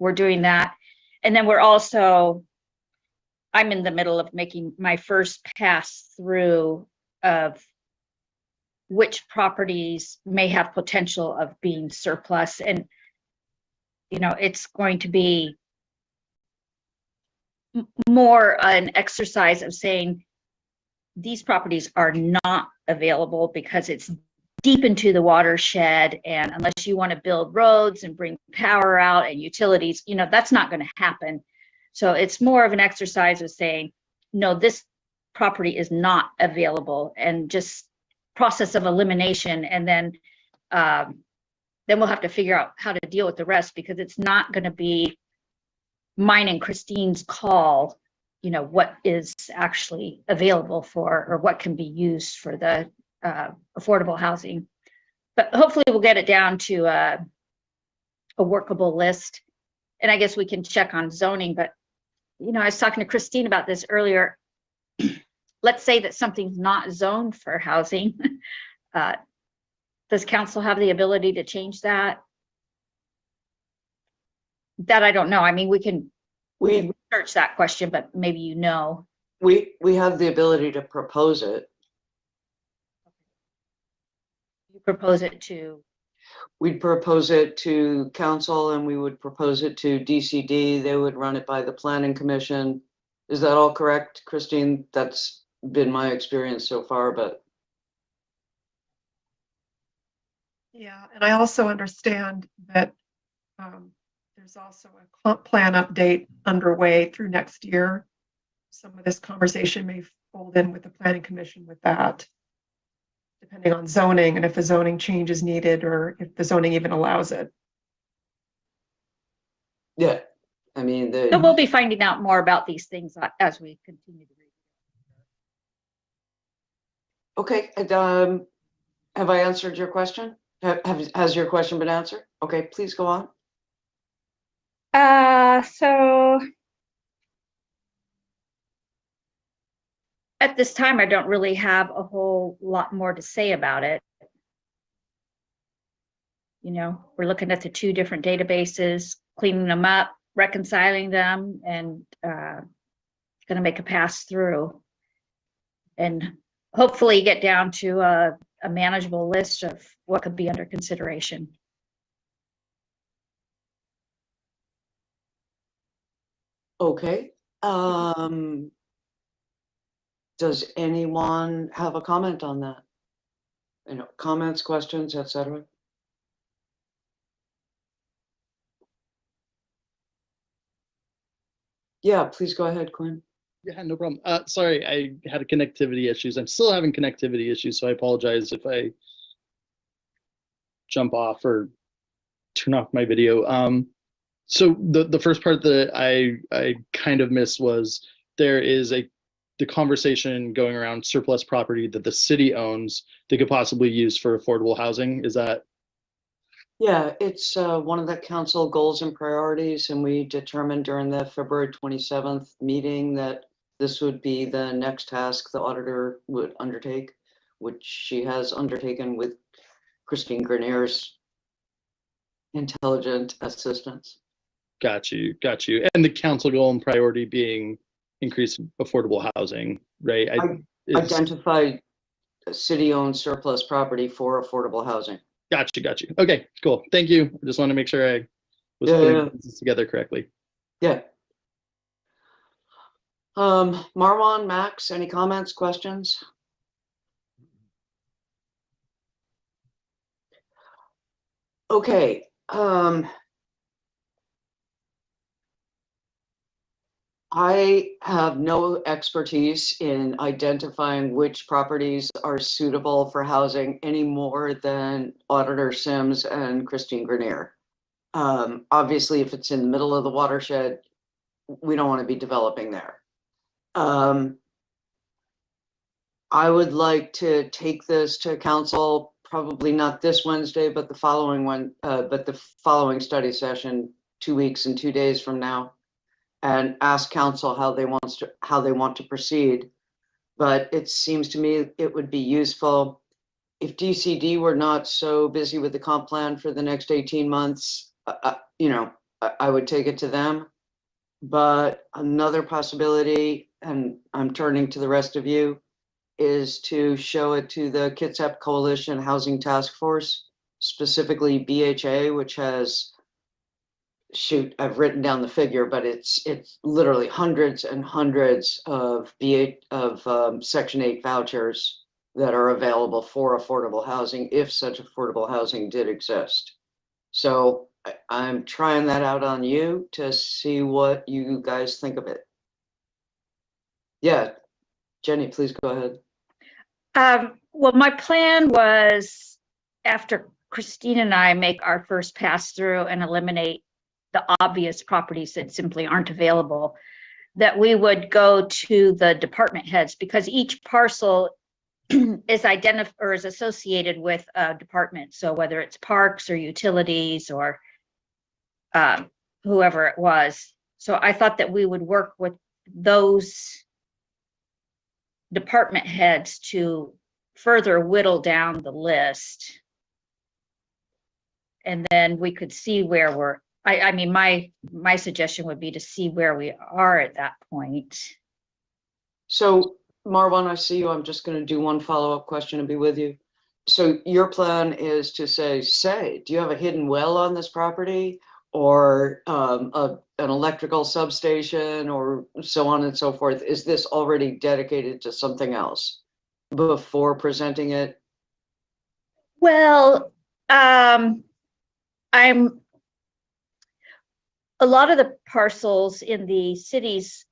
we're doing that. And then I'm in the middle of making my first pass through of which properties may have potential of being surplus. And, it's going to be more an exercise of saying these properties are not available because it's deep into the watershed, and unless you want to build roads and bring power out and utilities, that's not going to happen. So it's more of an exercise of saying, no, this property is not available, and just process of elimination. And then we'll have to figure out how to deal with the rest, because it's not going to be mine and Christine's call, what is actually available for, or what can be used for the affordable housing. But hopefully we'll get it down to a workable list. And I guess we can check on zoning. But, I was talking to Christine about this earlier. Let's say that something's not zoned for housing. Does council have the ability to change that? That I don't know. I mean, we can research that question, but maybe we have the ability to propose it. You propose it to? We'd propose it to council, and we would propose it to DCD. They would run it by the planning commission. Is that all correct, Christine? That's been my experience so far, but. Yeah, and I also understand that there's also a comp plan update underway through next year. Some of this conversation may fold in with the planning commission with that, depending on zoning, and if a zoning change is needed, or if the zoning even allows it. Yeah, I mean, so we'll be finding out more about these things as we continue to read. Okay, have I answered your question? Has your question been answered? Okay, please go on. So at this time, I don't really have a whole lot more to say about it. We're looking at the two different databases, cleaning them up, reconciling them, and going to make a pass through, and hopefully get down to a manageable list of what could be under consideration. Okay. Does anyone have a comment on that? Comments, questions, etc. Yeah, please go ahead, Quinn. Yeah, no problem. Sorry, I had connectivity issues. I'm still having connectivity issues, so I apologize if I jump off or turn off my video. So the first part that I kind of missed was there is the conversation going around surplus property that the city owns they could possibly use for affordable housing. Is that? Yeah, it's one of the council goals and priorities, and we determined during the February 27th meeting that this would be the next task the auditor would undertake, which she has undertaken with Christine Grenier's intelligent assistance. Got you. And the council goal and priority being increase affordable housing, right? Identify city-owned surplus property for affordable housing. Got you. Okay, cool. Thank you. I just want to make sure I was putting this together correctly. Yeah. Marwan, Max, any comments, questions? Okay. I have no expertise in identifying which properties are suitable for housing any more than Auditor Sims and Christine Grenier. Obviously, if it's in the middle of the watershed, we don't want to be developing there. I would like to take this to council, probably not this Wednesday, but the following one, but the following study session 2 weeks and 2 days from now, and ask council how they want to proceed. But it seems to me it would be useful if DCD were not so busy with the comp plan for the next 18 months. I would take it to them. But another possibility, and I'm turning to the rest of you, is to show it to the Kitsap Coalition Housing Task Force, specifically BHA, which has, shoot, I've written down the figure, but it's literally hundreds and hundreds of Section 8 vouchers that are available for affordable housing, if such affordable housing did exist. So I'm trying that out on you to see what you guys think of it. Yeah, Jenny, please go ahead. Well, my plan was, after Christine and I make our first pass through and eliminate the obvious properties that simply aren't available, that we would go to the department heads, because each parcel is identified or is associated with a department. So whether it's parks or utilities or whoever it was. So I thought that we would work with those department heads to further whittle down the list. And then we could see where we're, I mean, my suggestion would be to see where we are at that point. So Marwan, I see you. I'm just going to do one follow-up question and be with you. So your plan is to say, do you have a hidden well on this property, or an electrical substation, or so on and so forth? Is this already dedicated to something else before presenting it? Well, a lot of the parcels in the city's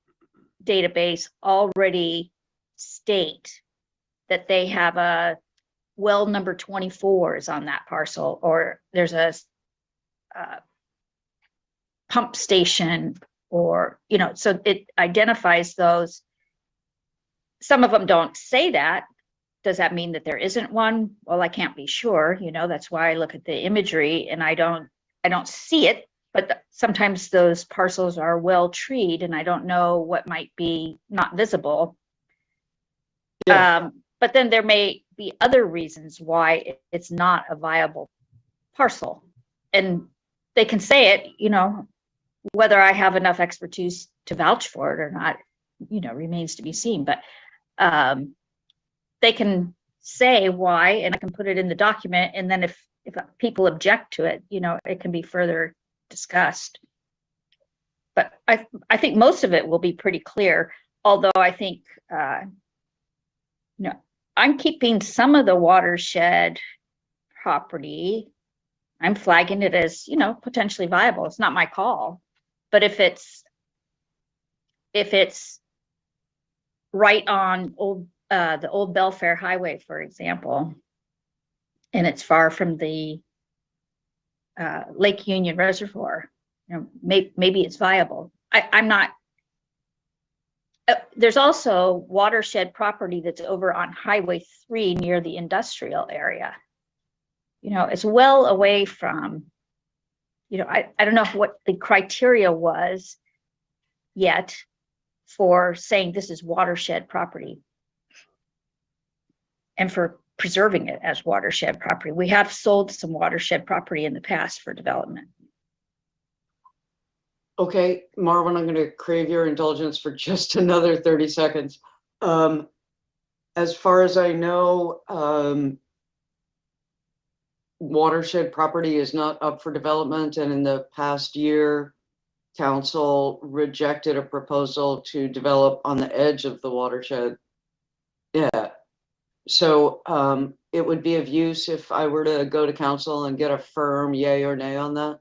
database already state that they have a well number 24 is on that parcel, or there's a pump station, or, you know, so it identifies those. Some of them don't say that. Does that mean that there isn't one? Well, I can't be sure, you know, that's why I look at the imagery and I don't see it, but sometimes those parcels are well treed and I don't know what might be not visible. Yeah. But then there may be other reasons why it's not a viable parcel, and they can say it, you know, whether I have enough expertise to vouch for it or not, you know, remains to be seen. But they can say why, and I can put it in the document. And then if people object to it, you know, it can be further discussed. But I think most of it will be pretty clear. Although I think, you know, I'm keeping some of the watershed property. I'm flagging it as, you know, potentially viable. It's not my call. But if it's right on the old Belfair Highway, for example, and it's far from the Lake Union Reservoir, you know, maybe it's viable. I'm not. There's also watershed property that's over on Highway 3 near the industrial area. You know, it's well away from, you know, I don't know what the criteria was yet for saying this is watershed property and for preserving it as watershed property. We have sold some watershed property in the past for development. Okay, Marvin, I'm going to crave your indulgence for just another 30 seconds. As far as I know, watershed property is not up for development, and in the past year, council rejected a proposal to develop on the edge of the watershed. Yeah, so it would be of use if I were to go to council and get a firm yay or nay on that,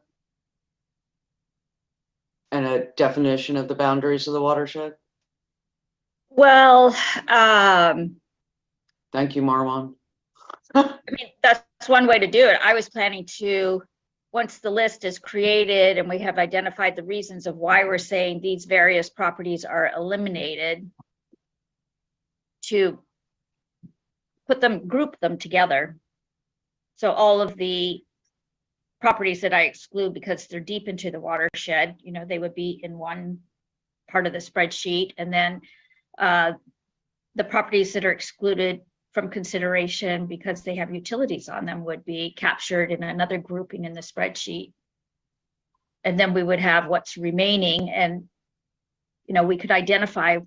and a definition of the boundaries of the watershed. Well, Thank you, Marwan. I mean, that's one way to do it. I was planning to, once the list is created and we have identified the reasons of why we're saying these various properties are eliminated, to group them together. So all of the properties that I exclude because they're deep into the watershed, you know, they would be in one part of the spreadsheet. And then the properties that are excluded from consideration because they have utilities on them would be captured in another grouping in the spreadsheet. and then we would have what's remaining, and, you know, we could identify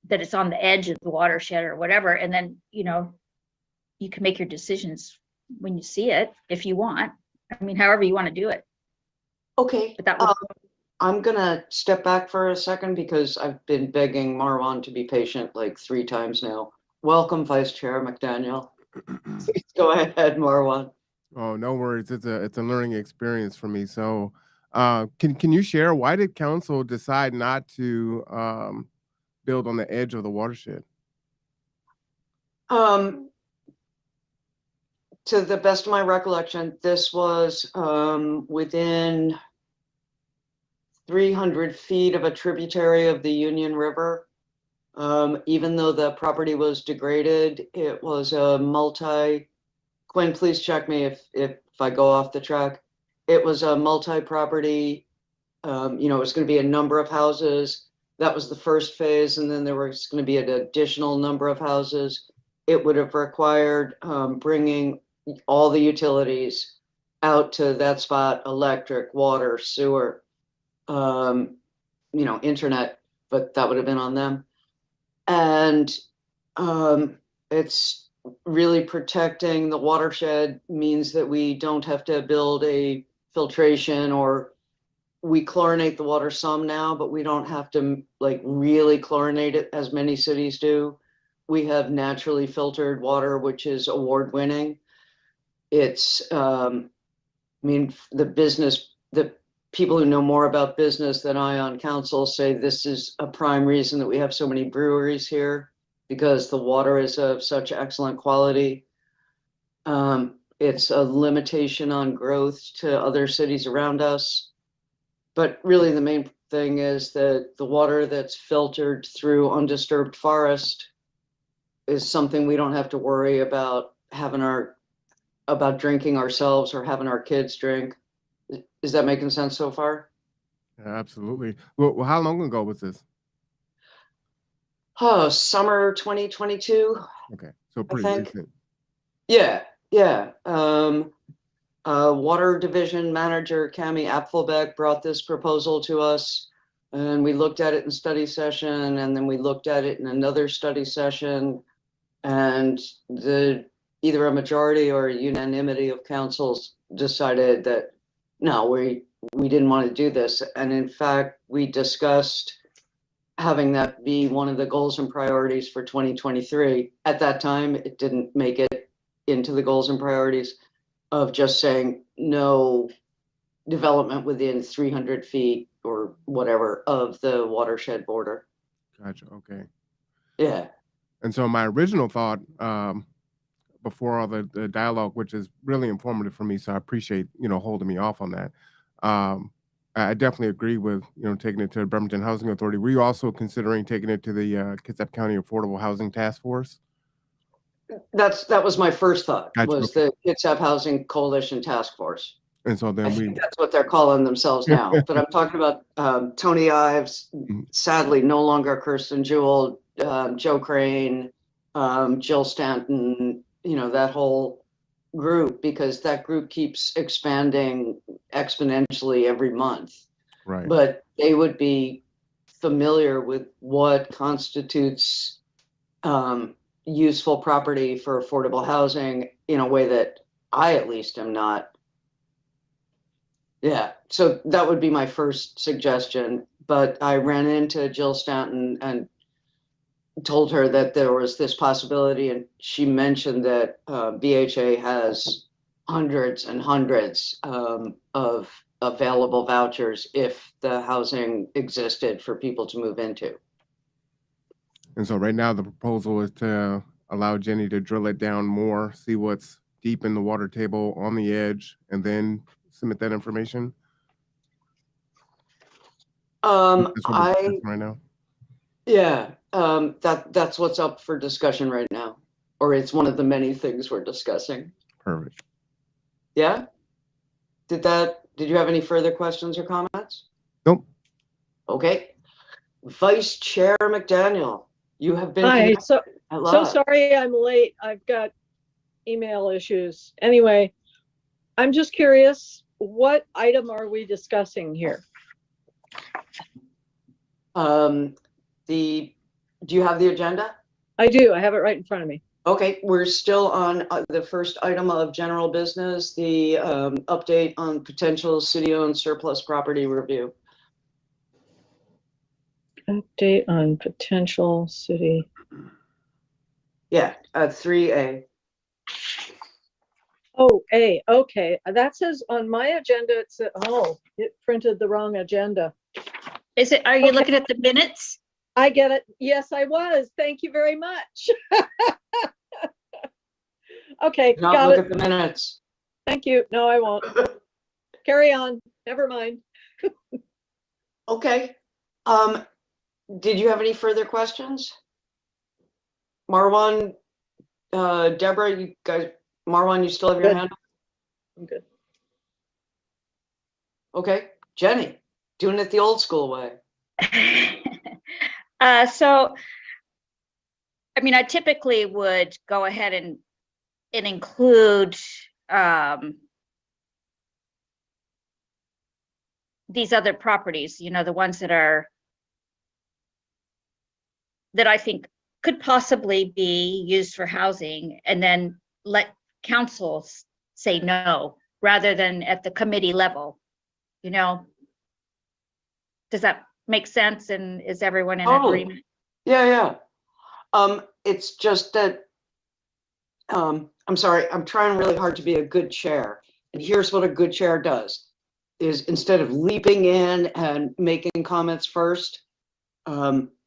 that it's on the edge of the watershed or whatever, and then, you know, you can make your decisions when you see it, if you want. I mean, however you want to do it. Okay, But that would, I'm gonna step back for a second because I've been begging Marwan to be patient like 3 times now. Welcome, Vice Chair McDaniel. Please go ahead, Marwan. Oh, no worries. It's a learning experience for me. So, can you share why did council decide not to build on the edge of the watershed? To the best of my recollection, this was within 300 feet of a tributary of the Union River. Even though the property was degraded, it was a Quinn, please check me if I go off the track. It was a multi-property, you know, it was going to be a number of houses. That was the first phase, and then there was going to be an additional number of houses. It would have required bringing all the utilities out to that spot: electric, water, sewer, you know, internet, but that would have been on them. And it's really protecting the watershed means that we don't have to build a filtration, or we chlorinate the water some now, but we don't have to like really chlorinate it as many cities do. We have naturally filtered water, which is award winning. It's, I mean, the people who know more about business than I on council say this is a prime reason that we have so many breweries here, because the water is of such excellent quality. It's a limitation on growth to other cities around us. But really the main thing is that the water that's filtered through undisturbed forest is something we don't have to worry about about drinking ourselves or having our kids drink. Is that making sense so far? Yeah, absolutely. Well, how long ago was this? Oh, summer 2022. Okay, so pretty think. recent. Yeah. Water Division Manager Cami Apfelbeck brought this proposal to us, and we looked at it in study session, and then we looked at it in another study session, and either a majority or a unanimity of councils decided that no, we didn't want to do this. And in fact, we discussed having that be one of the goals and priorities for 2023. At that time, it didn't make it into the goals and priorities, of just saying no development within 300 feet or whatever of the watershed border. Gotcha. Okay. Yeah. And so my original thought, before all the dialogue, which is really informative for me, so I appreciate, you know, holding me off on that. I definitely agree with, you know, taking it to the Bremerton Housing Authority. Were you also considering taking it to the Kitsap County Affordable Housing Task Force? That was my first thought, Gotcha, was okay. the Kitsap Housing Coalition Task Force. And so I then think that's what they're calling themselves now. But I'm talking about Tony Ives, sadly no longer Kirsten Jewell, Joe Crane, Jill Stanton, you know, that whole group, because that group keeps expanding exponentially every month. Right. But they would be familiar with what constitutes useful property for affordable housing in a way that I at least am not. Yeah, so that would be my first suggestion. But I ran into Jill Stanton and told her that there was this possibility, and she mentioned that BHA has hundreds and hundreds of available vouchers if the housing existed for people to move into. And so right now the proposal is to allow Jenny to drill it down more, see what's deep in the water table on the edge, and then submit that information. That's what we're discussing right now. Yeah, that's what's up for discussion right now, or it's one of the many things we're discussing. Perfect. Yeah. Did you have any further questions or comments? Nope. Okay. Vice Chair McDaniel, you have been. Hi, so Hello. sorry I'm late. I've got email issues. Anyway, I'm just curious, what item are we discussing here? Do you have the agenda? I do. I have it right in front of me. Okay, we're still on the first item of general business, the update on potential city-owned surplus property review. Update on potential city. Yeah, 3A. Oh, A, okay. That says on my agenda, it said, oh, it printed the wrong agenda. Is it, are you Okay. looking at the minutes? I get it. Yes, I was. Thank you very much. Okay, Not got look it. at the minutes. Thank you. No, I won't. Carry on. Never mind. Okay. Did you have any further questions? Marwan, Deborah, you guys, Marwan, you still have your Good. hand? I'm good. Okay. Jenny, doing it the old school way. So, I mean, I typically would go ahead and include these other properties, you know, the ones that I think could possibly be used for housing, and then let council say no, rather than at the committee level, you know? Does that make sense? And is everyone in Totally. agreement? Yeah. It's just that, I'm sorry, I'm trying really hard to be a good chair. And here's what a good chair does, is instead of leaping in and making comments first,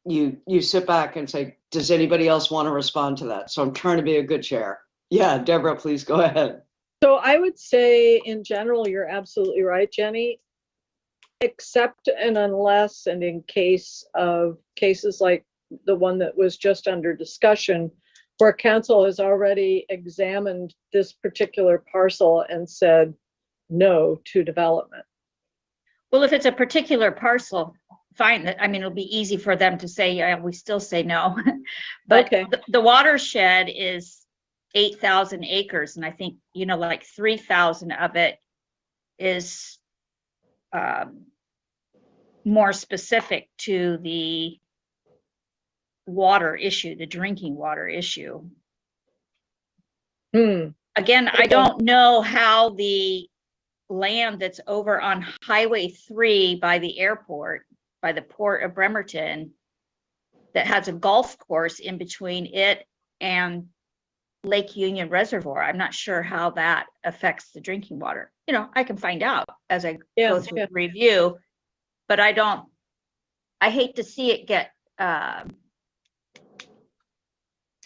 you sit back and say, does anybody else want to respond to that? So I'm trying to be a good chair. Yeah, Deborah, please go ahead. So I would say in general, you're absolutely right, Jenny. Except and unless, and in case of cases like the one that was just under discussion, where council has already examined this particular parcel and said no to development. Well, if it's a particular parcel, fine. I mean, it'll be easy for them to say, yeah, we still say no. But Okay. the watershed is 8,000 acres. And I think, you know, like 3,000 of it is more specific to the water issue, the drinking water issue. Again, I don't know how the land that's over on Highway 3 by the airport, by the port of Bremerton, that has a golf course in between it and Lake Union Reservoir. I'm not sure how that affects the drinking water. You know, I can find out as I go through the review, but I hate to see it get, I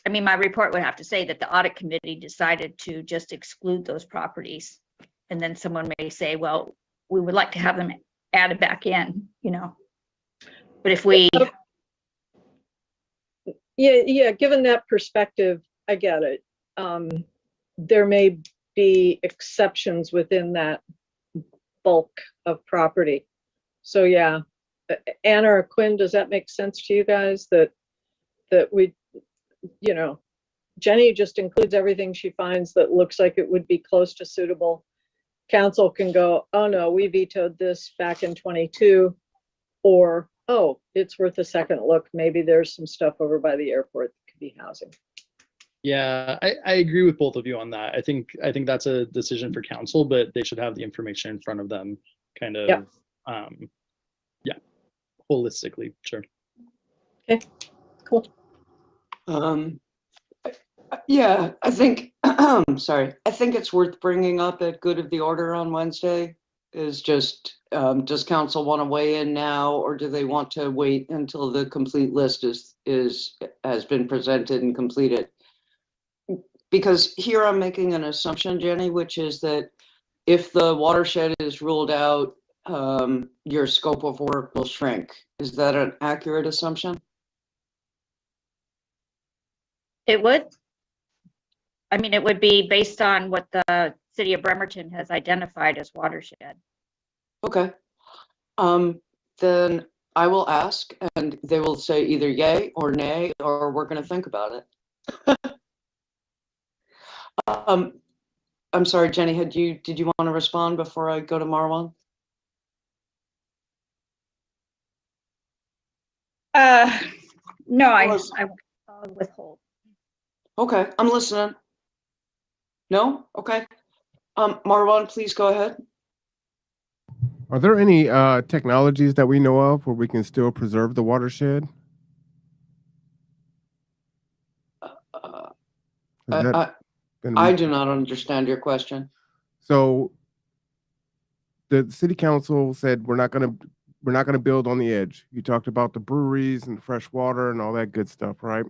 mean, my report would have to say that the audit committee decided to just exclude those properties. And then someone may say, well, we would like to have them added back in, you know. But if we... Yeah, given that perspective, I get it. There may be exceptions within that bulk of property. So yeah, Anna or Quinn, does that make sense to you guys that we, you know, Jenny just includes everything she finds that looks like it would be close to suitable. Council can go, oh no, we vetoed this back in 22, or, oh, it's worth a second look. Maybe there's some stuff over by the airport that could be housing. Yeah, I agree with both of you on that. I think that's a decision for council, but they should have the information in front of them, kind of, yeah, holistically, sure. Okay, cool. Yeah, I think, sorry, I think it's worth bringing up at good of the order on Wednesday, is just, does council want to weigh in now, or do they want to wait until the complete list has been presented and completed? Because here I'm making an assumption, Jenny, which is that if the watershed is ruled out, your scope of work will shrink. Is that an accurate assumption? It would. I mean, it would be based on what the city of Bremerton has identified as watershed. Okay. Then I will ask, and they will say either yay or nay, or we're going to think about it. I'm sorry, Jenny, did you want to respond before I go to Marwan? No, Or- I'll withhold. Okay, I'm listening. No? Okay. Marwan, please go ahead. Are there any technologies that we know of where we can still preserve the watershed? Uh, Has that I, been I do not understand your question. So the city council said we're not gonna build on the edge. You talked about the breweries and fresh water and all that good stuff, right?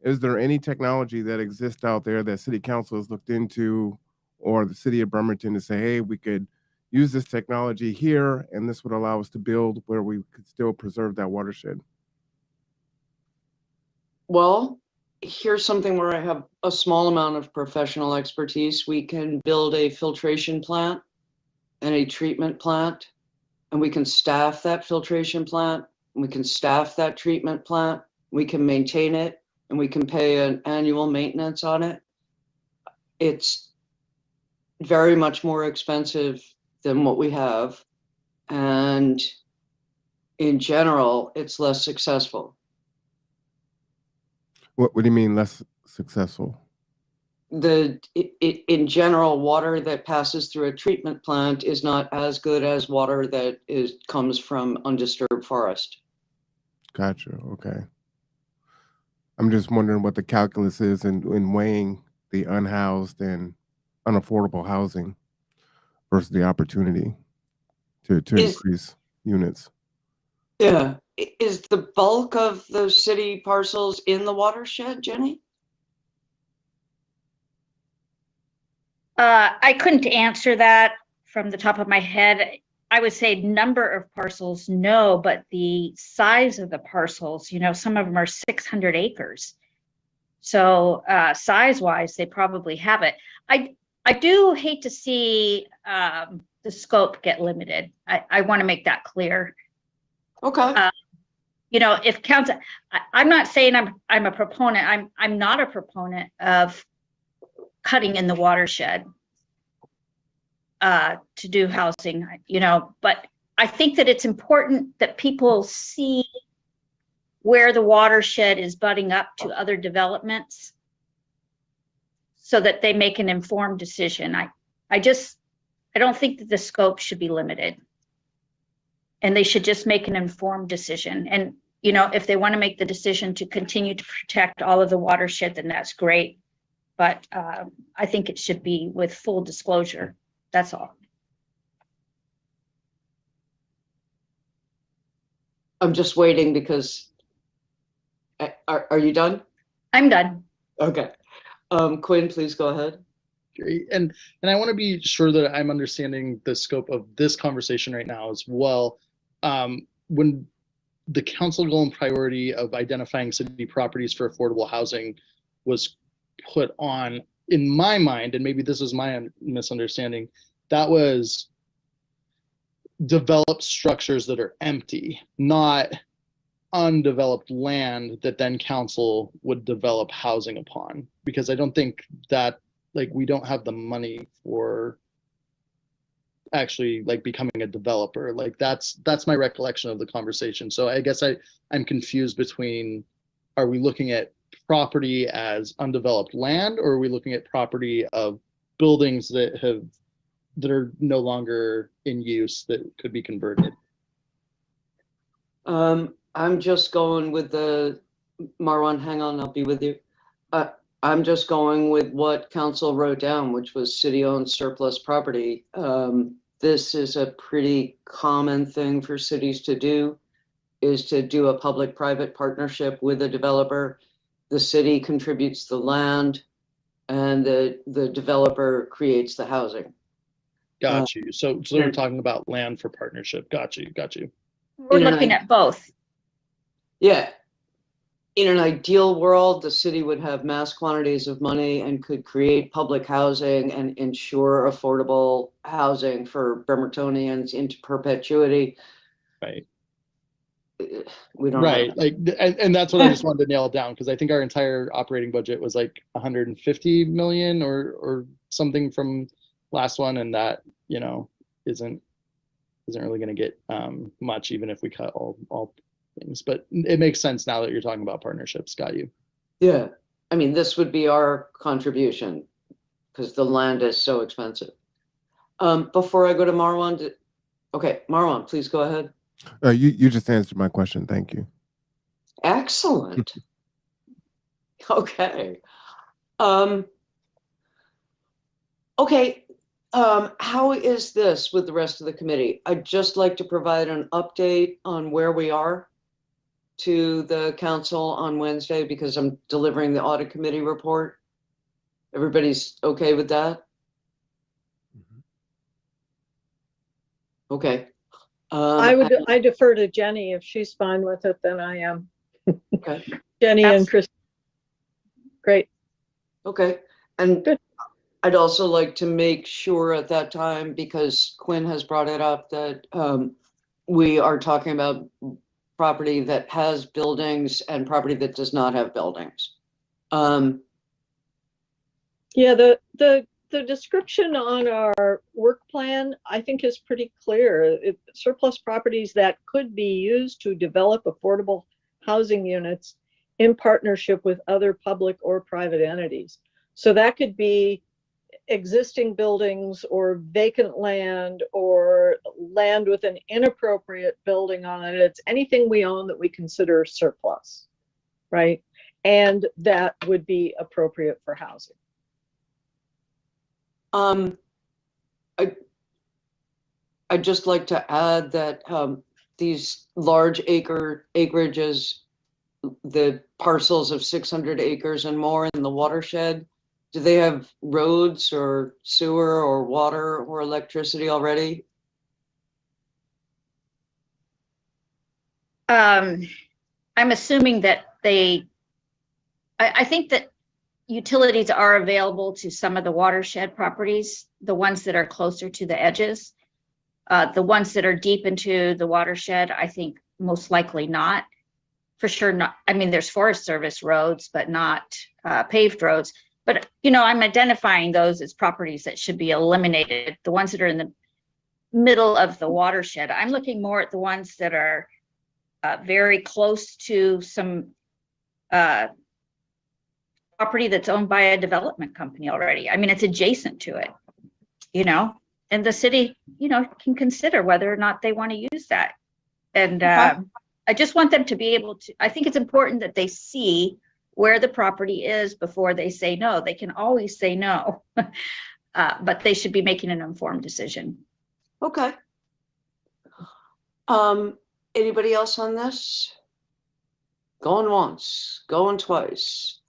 Is there any technology that exists out there that city council has looked into, or the city of Bremerton to say, hey, we could use this technology here, and this would allow us to build where we could still preserve that watershed? Well, here's something where I have a small amount of professional expertise. We can build a filtration plant and a treatment plant, and we can staff that filtration plant, and we can staff that treatment plant, we can maintain it, and we can pay an annual maintenance on it. It's very much more expensive than what we have, and in general, it's less successful. What do you mean less successful? In general, water that passes through a treatment plant is not as good as water that comes from undisturbed forest. Gotcha. Okay. I'm just wondering what the calculus is in weighing the unhoused and unaffordable housing versus the opportunity to Is- increase units. Yeah, is the bulk of those city parcels in the watershed, Jenny? I couldn't answer that from the top of my head. I would say number of parcels, no, but the size of the parcels, some of them are 600 acres. So size-wise, they probably have it. I do hate to see the scope get limited. I want to make that clear. Okay. If council, I'm not saying I'm a proponent. I'm not a proponent of cutting in the watershed to do housing, but I think that it's important that people see where the watershed is butting up to other developments so that they make an informed decision. I don't think that the scope should be limited, and they should just make an informed decision. And if they want to make the decision to continue to protect all of the watershed, then that's great. But I think it should be with full disclosure. That's all. I'm just waiting because, are you done? I'm done. Okay. Quinn, please go ahead. Great. And I want to be sure that I'm understanding the scope of this conversation right now as well. When the council goal and priority of identifying city properties for affordable housing was put on, in my mind, and maybe this is my misunderstanding, that was developed structures that are empty, not undeveloped land that then council would develop housing upon. Because I don't think that, we don't have the money for actually becoming a developer. That's my recollection of the conversation. So I guess I'm confused between, are we looking at property as undeveloped land, or are we looking at property of buildings that are no longer in use that could be converted? I'm just going with Marwan, hang on, I'll be with you. I'm just going with what council wrote down, which was city-owned surplus property. This is a pretty common thing for cities to do, is to do a public-private partnership with a developer. The city contributes the land, and the developer creates the housing. Got you. So we're talking about land for partnership. Got you. We're looking at both. Yeah. In an ideal world, the city would have mass quantities of money and could create public housing and ensure affordable housing for Bremertonians into perpetuity. Right. We don't Right, have. like, and that's what I just wanted to nail down, because I think our entire operating budget was like 150 million or something from last one, and that, you know, isn't really going to get much, even if we cut all things. But it makes sense now that you're talking about partnerships. Got you. Yeah, I mean, this would be our contribution because the land is so expensive. Before I go to Marwan, okay, Marwan, please go ahead. You just answered my question. Thank you. Excellent. Okay. Okay. How is this with the rest of the committee? I'd just like to provide an update on where we are to the council on Wednesday because I'm delivering the audit committee report. Everybody's okay with that? Okay. I defer to Jenny. If she's fine with it, then I am. Okay. Jenny and Chris. Great. Okay. And Good. I'd also like to make sure at that time, because Quinn has brought it up, that we are talking about property that has buildings and property that does not have buildings. Yeah, the description on our work plan, I think, is pretty clear. Surplus properties that could be used to develop affordable housing units in partnership with other public or private entities. So that could be existing buildings or vacant land or land with an inappropriate building on it. It's anything we own that we consider surplus, right? And that would be appropriate for housing. I'd just like to add that these large acreages, the parcels of 600 acres and more in the watershed, do they have roads or sewer or water or electricity already? I'm assuming that I think that utilities are available to some of the watershed properties, the ones that are closer to the edges. The ones that are deep into the watershed, I think most likely not. For sure not. I mean, there's Forest Service roads, but not paved roads. But, you know, I'm identifying those as properties that should be eliminated, the ones that are in the middle of the watershed. I'm looking more at the ones that are very close to some property that's owned by a development company already. I mean, it's adjacent to it, you know, and the city, you know, can consider whether or not they want to use that. And I just want them to be able to, I think it's important that they see where the property is before they say no. They can always say no, but they should be making an informed decision. Okay. Anybody else on this? Going once, going twice.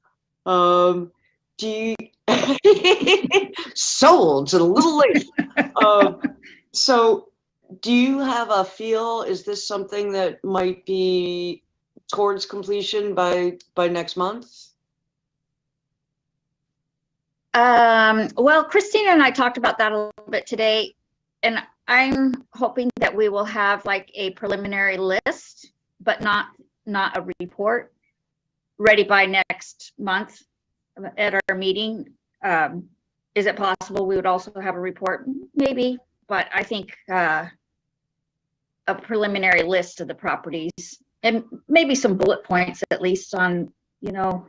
Do you sold a little late. So do you have a feel, is this something that might be towards completion by next month? Well, Christina and I talked about that a little bit today, and I'm hoping that we will have like a preliminary list, but not a report, ready by next month at our meeting. Is it possible we would also have a report? Maybe, but I think a preliminary list of the properties and maybe some bullet points at least on, you know,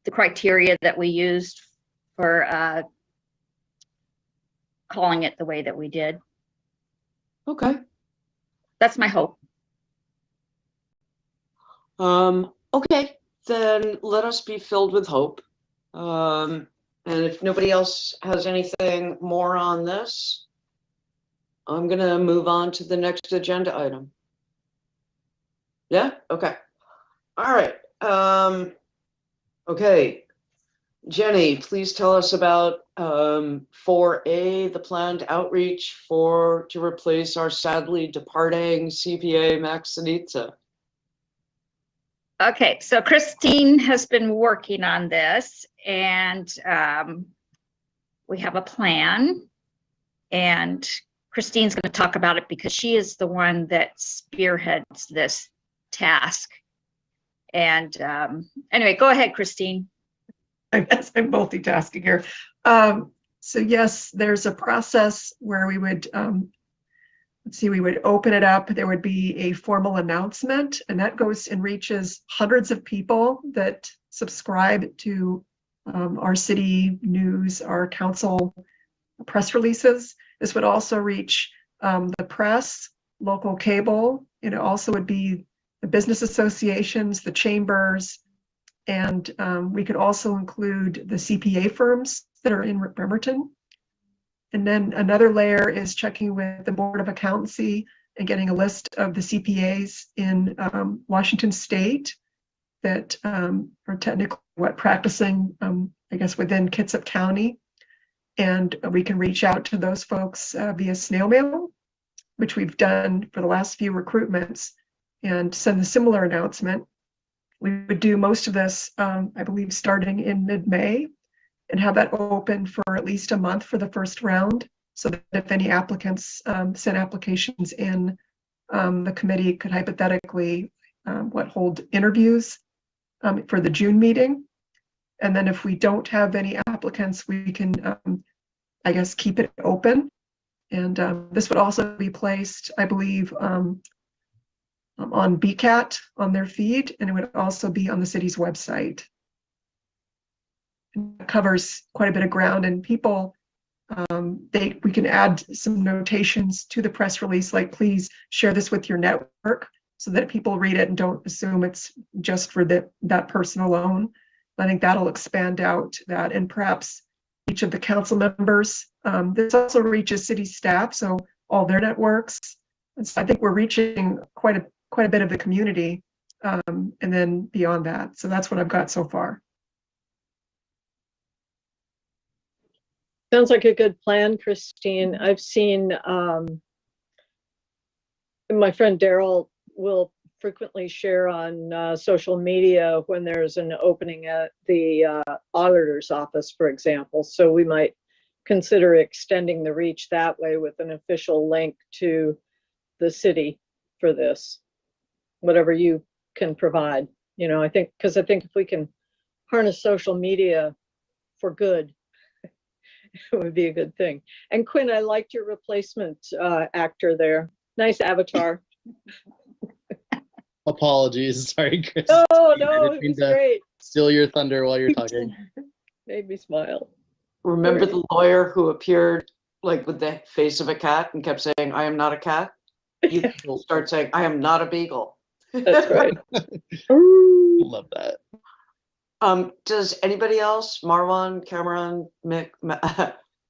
the criteria that we used for calling it the way that we did. Okay. That's my hope. Okay, then let us be filled with hope. And if nobody else has anything more on this, I'm gonna move on to the next agenda item. Yeah, okay. All right. Okay, Jenny, please tell us about 4A, the planned outreach to replace our sadly departing CPA Max Sinitsa. Okay, so Christine has been working on this, and we have a plan, and Christine's going to talk about it because she is the one that spearheads this task. And anyway, go ahead, Christine. I guess I'm multitasking here. So yes, there's a process where we would, let's see, we would open it up. There would be a formal announcement, and that goes and reaches hundreds of people that subscribe to our city news, our council press releases. This would also reach the press, local cable. It also would be the business associations, the chambers, and we could also include the CPA firms that are in Bremerton. And then another layer is checking with the Board of Accountancy and getting a list of the CPAs in Washington State that are technically practicing, I guess, within Kitsap County. And we can reach out to those folks via snail mail, which we've done for the last few recruitments, and send a similar announcement. We would do most of this, I believe, starting in mid-May, and have that open for at least a month for the first round, so that if any applicants sent applications in, the committee could hypothetically hold interviews for the June meeting. And then if we don't have any applicants, we can, I guess, keep it open. And this would also be placed, I believe, on BCAT on their feed, and it would also be on the city's website. It covers quite a bit of ground, and people, we can add some notations to the press release, like please share this with your network, so that people read it and don't assume it's just for that person alone. I think that'll expand out that, and perhaps each of the council members. This also reaches city staff, so all their networks. And so I think we're reaching quite a bit of the community, and then beyond that. So that's what I've got so far. Sounds like a good plan, Christine. I've seen my friend Daryl will frequently share on social media when there's an opening at the auditor's office, for example. So we might consider extending the reach that way with an official link to the city for this, whatever you can provide. You know, I think if we can harness social media for good, it would be a good thing. And Quinn, I liked your replacement actor there. Nice avatar. Apologies. Sorry, Chris. Oh, no, it was great. Steal your thunder while you're talking. Made me smile. Remember the lawyer who appeared like with the face of a cat and kept saying, "I am not a cat"? You start saying, "I am not a beagle." That's right. Love that. Does anybody else, Marwan, Cameron, Mick,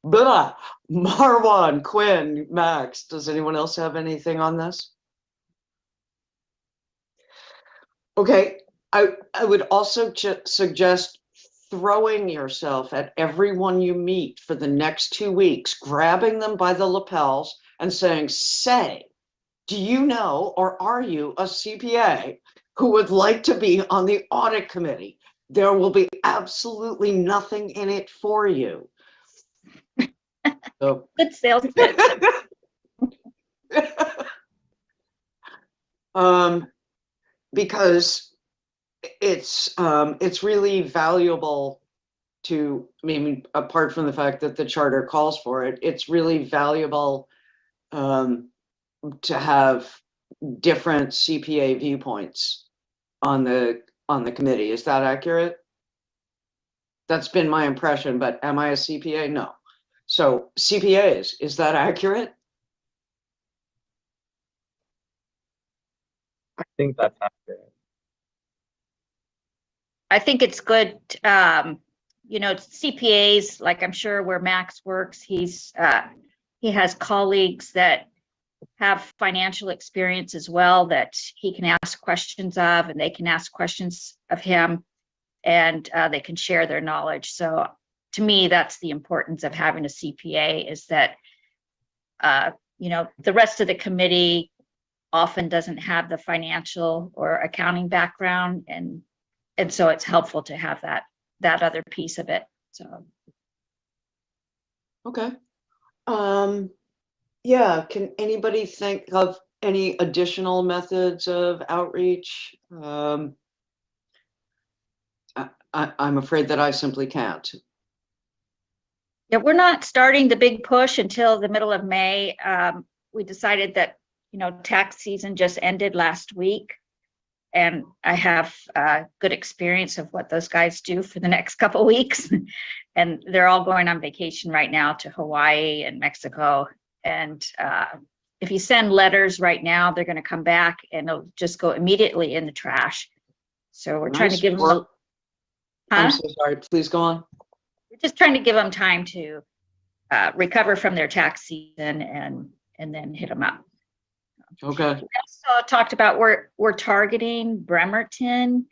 blah, Marwan, Quinn, Max, does anyone else have anything on this? Okay, I would also suggest throwing yourself at everyone you meet for the next 2 weeks, grabbing them by the lapels and saying, "Say, do you know, or are you a CPA who would like to be on the audit committee? There will be absolutely nothing in it for you." So, Good sales pitch. because it's really valuable to, I mean, apart from the fact that the charter calls for it, it's really valuable to have different CPA viewpoints on the committee. Is that accurate? That's been my impression, but am I a CPA? No. So CPAs, is that accurate? I think that's accurate. I think it's good. CPAs, like I'm sure where Max works, he has colleagues that have financial experience as well that he can ask questions of, and they can ask questions of him, and they can share their knowledge. So to me, that's the importance of having a CPA, is that the rest of the committee often doesn't have the financial or accounting background, and so it's helpful to have that other piece of it. So Okay. Yeah, can anybody think of any additional methods of outreach? I'm afraid that I simply can't. Yeah, we're not starting the big push until the middle of May. We decided that, tax season just ended last week. And I have good experience of what those guys do for the next couple of weeks. And they're all going on vacation right now to Hawaii and Mexico. And if you send letters right now, they're going to come back and they'll just go immediately in the trash. So we're trying to give them Well, I'm huh? so sorry. Please go on. We're just trying to give them time to recover from their tax season and then hit them up. Okay. We also talked about we're targeting Bremerton,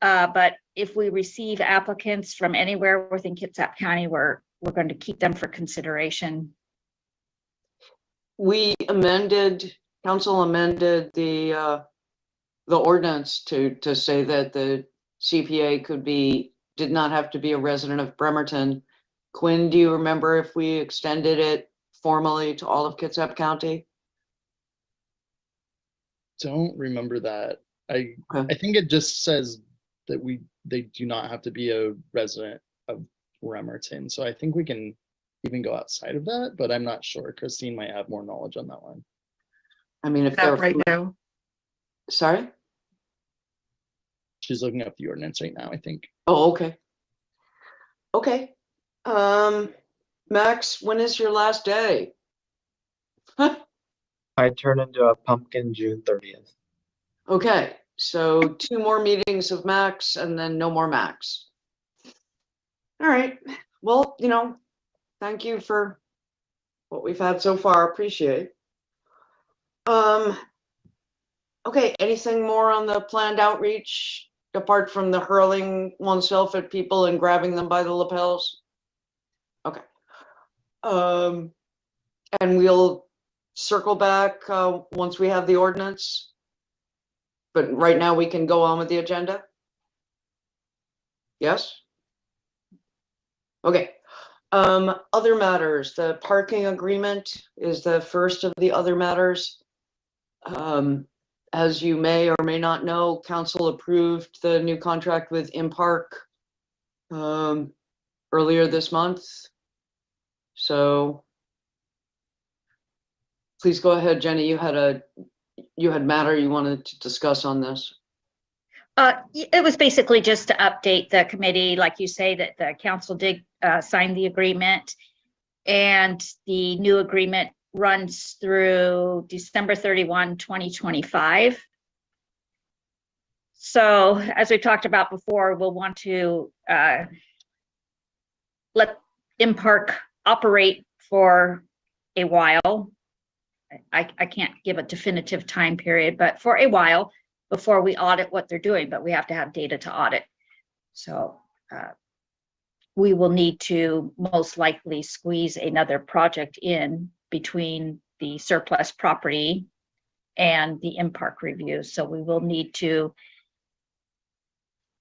but if we receive applicants from anywhere within Kitsap County, we're going to keep them for consideration. Council amended the ordinance to say that the CPA did not have to be a resident of Bremerton. Quinn, do you remember if we extended it formally to all of Kitsap County? Don't remember that. I Okay. think it just says that they do not have to be a resident of Bremerton. So I think we can even go outside of that, but I'm not sure. Christine might have more knowledge on that one. I mean, if That they're right now. sorry. She's looking up the ordinance right now, I think. Oh, okay. Okay. Max, when is your last day? I turn into a pumpkin June 30th. Okay, so 2 more meetings of Max and then no more Max. All right. Well, thank you for what we've had so far. Appreciate. Okay, anything more on the planned outreach apart from the hurling oneself at people and grabbing them by the lapels? Okay. And we'll circle back once we have the ordinance. But right now we can go on with the agenda? Yes? Okay. Other matters, the parking agreement is the first of the other matters. As you may or may not know, council approved the new contract with Impark earlier this month. So please go ahead, Jenny. You had matter you wanted to discuss on this. It was basically just to update the committee, like you say, that the council did sign the agreement, and the new agreement runs through December 31, 2025. So as we talked about before, we'll want to let Impark operate for a while. I can't give a definitive time period, but for a while before we audit what they're doing, but we have to have data to audit. So we will need to most likely squeeze another project in between the surplus property and the Impark review. So we will need to,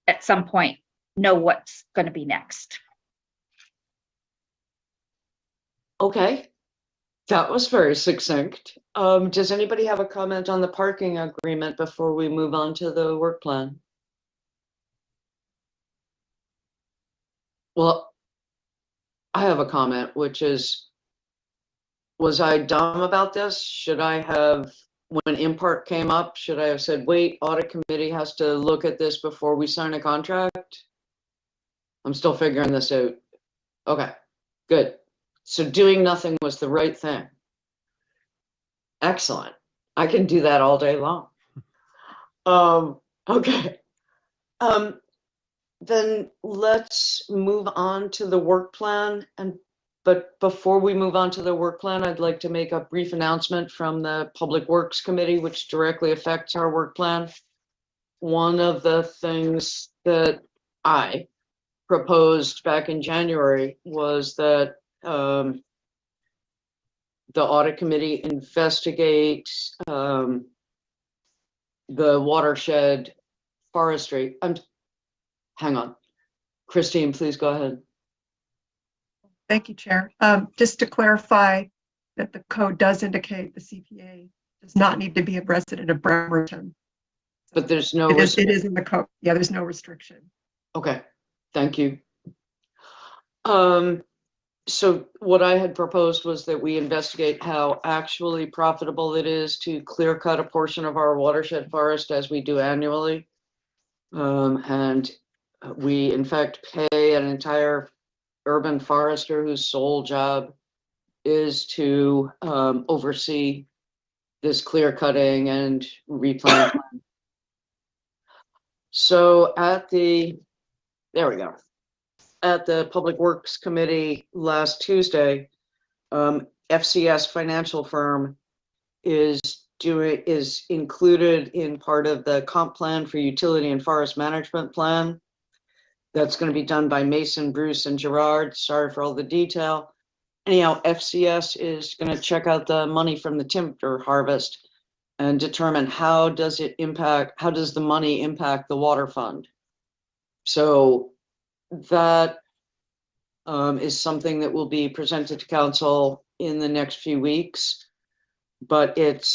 at some point, know what's going to be next. Okay, that was very succinct. Does anybody have a comment on the parking agreement before we move on to the work plan? Well, I have a comment, which is, was I dumb about this? Should I have, when Impark came up, should I have said, wait, audit committee has to look at this before we sign a contract? I'm still figuring this out. Okay, good. So doing nothing was the right thing. Excellent. I can do that all day long. Okay. Then let's move on to the work plan. But before we move on to the work plan, I'd like to make a brief announcement from the Public Works Committee, which directly affects our work plan. One of the things that I proposed back in January was that the audit committee investigate the watershed forestry. Hang on. Christine, please go ahead. Thank you, Chair. Just to clarify that the code does indicate the CPA does not need to be a resident of Bremerton. But there's no It is in the code. Yeah, there's no restriction. Okay, Thank you. So what I had proposed was that we investigate how actually profitable it is to clear cut a portion of our watershed forest as we do annually. And we in fact pay an entire urban forester whose sole job is to oversee this clear cutting and replanting. So there we go. At the Public Works Committee last Tuesday, FCS financial firm is included in part of the comp plan for utility and forest management plan. That's going to be done by Mason, Bruce, and Gerard. Sorry for all the detail. Anyhow, FCS is going to check out the money from the timber harvest and determine how does the money impact the water fund. So that is something that will be presented to council in the next few weeks, but it's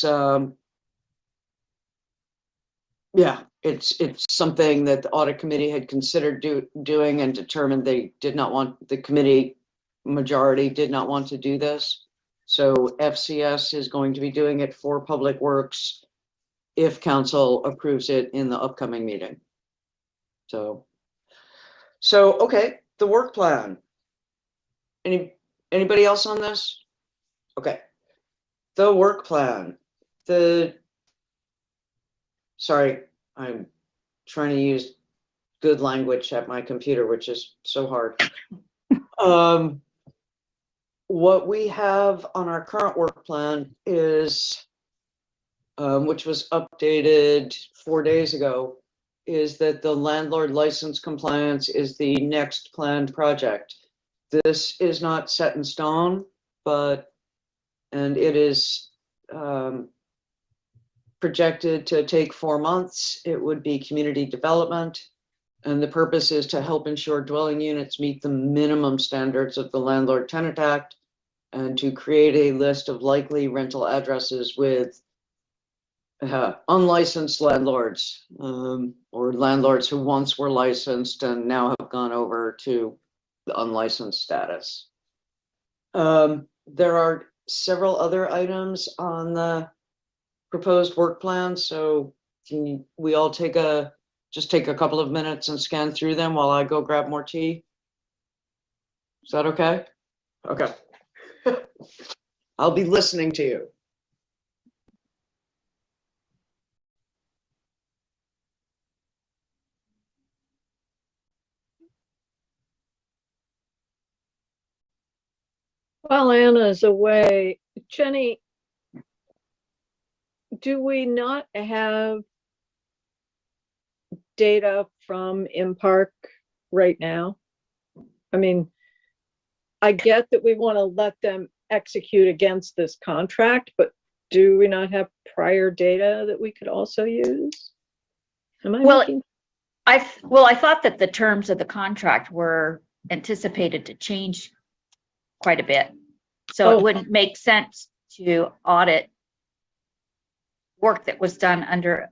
something that the audit committee had considered doing and determined the committee majority did not want to do this. So FCS is going to be doing it for Public Works if council approves it in the upcoming meeting. So okay, the work plan. Anybody else on this? Okay. The work plan. Sorry, I'm trying to use good language at my computer, which is so hard. What we have on our current work plan is, which was updated 4 days ago, is that the landlord license compliance is the next planned project. This is not set in stone, and it is projected to take 4 months. It would be community development, and the purpose is to help ensure dwelling units meet the minimum standards of the Landlord Tenant Act and to create a list of likely rental addresses with unlicensed landlords or landlords who once were licensed and now have gone over to the unlicensed status. There are several other items on the proposed work plan, so can we all just take a couple of minutes and scan through them while I go grab more tea? Is that okay? Okay. I'll be listening to you. While Anna's away, Jenny, do we not have data from IMPark right now? I mean, I get that we want to let them execute against this contract, but do we not have prior data that we could also use? I thought that the terms of the contract were anticipated to change quite a bit. So it wouldn't make sense to audit work that was done under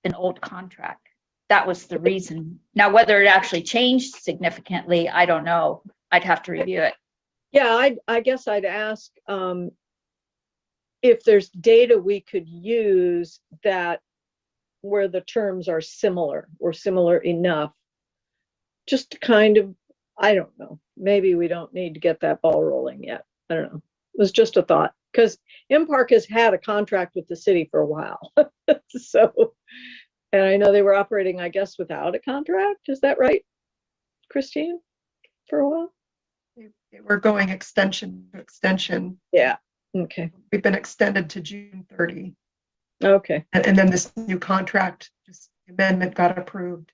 an old contract. That was the reason. Now, whether it actually changed significantly, I don't know. I'd have to review it. Yeah, I guess I'd ask if there's data we could use that where the terms are similar or similar enough, just to kind of, I don't know, maybe we don't need to get that ball rolling yet. I don't know. It was just a thought, because IMPark has had a contract with the city for a while. So, and I know they were operating, I guess, without a contract. Is that right, Christine? For a while? We're going extension to extension. Yeah. Okay. We've been extended to June 30. Okay. And then this new contract, just amendment got approved.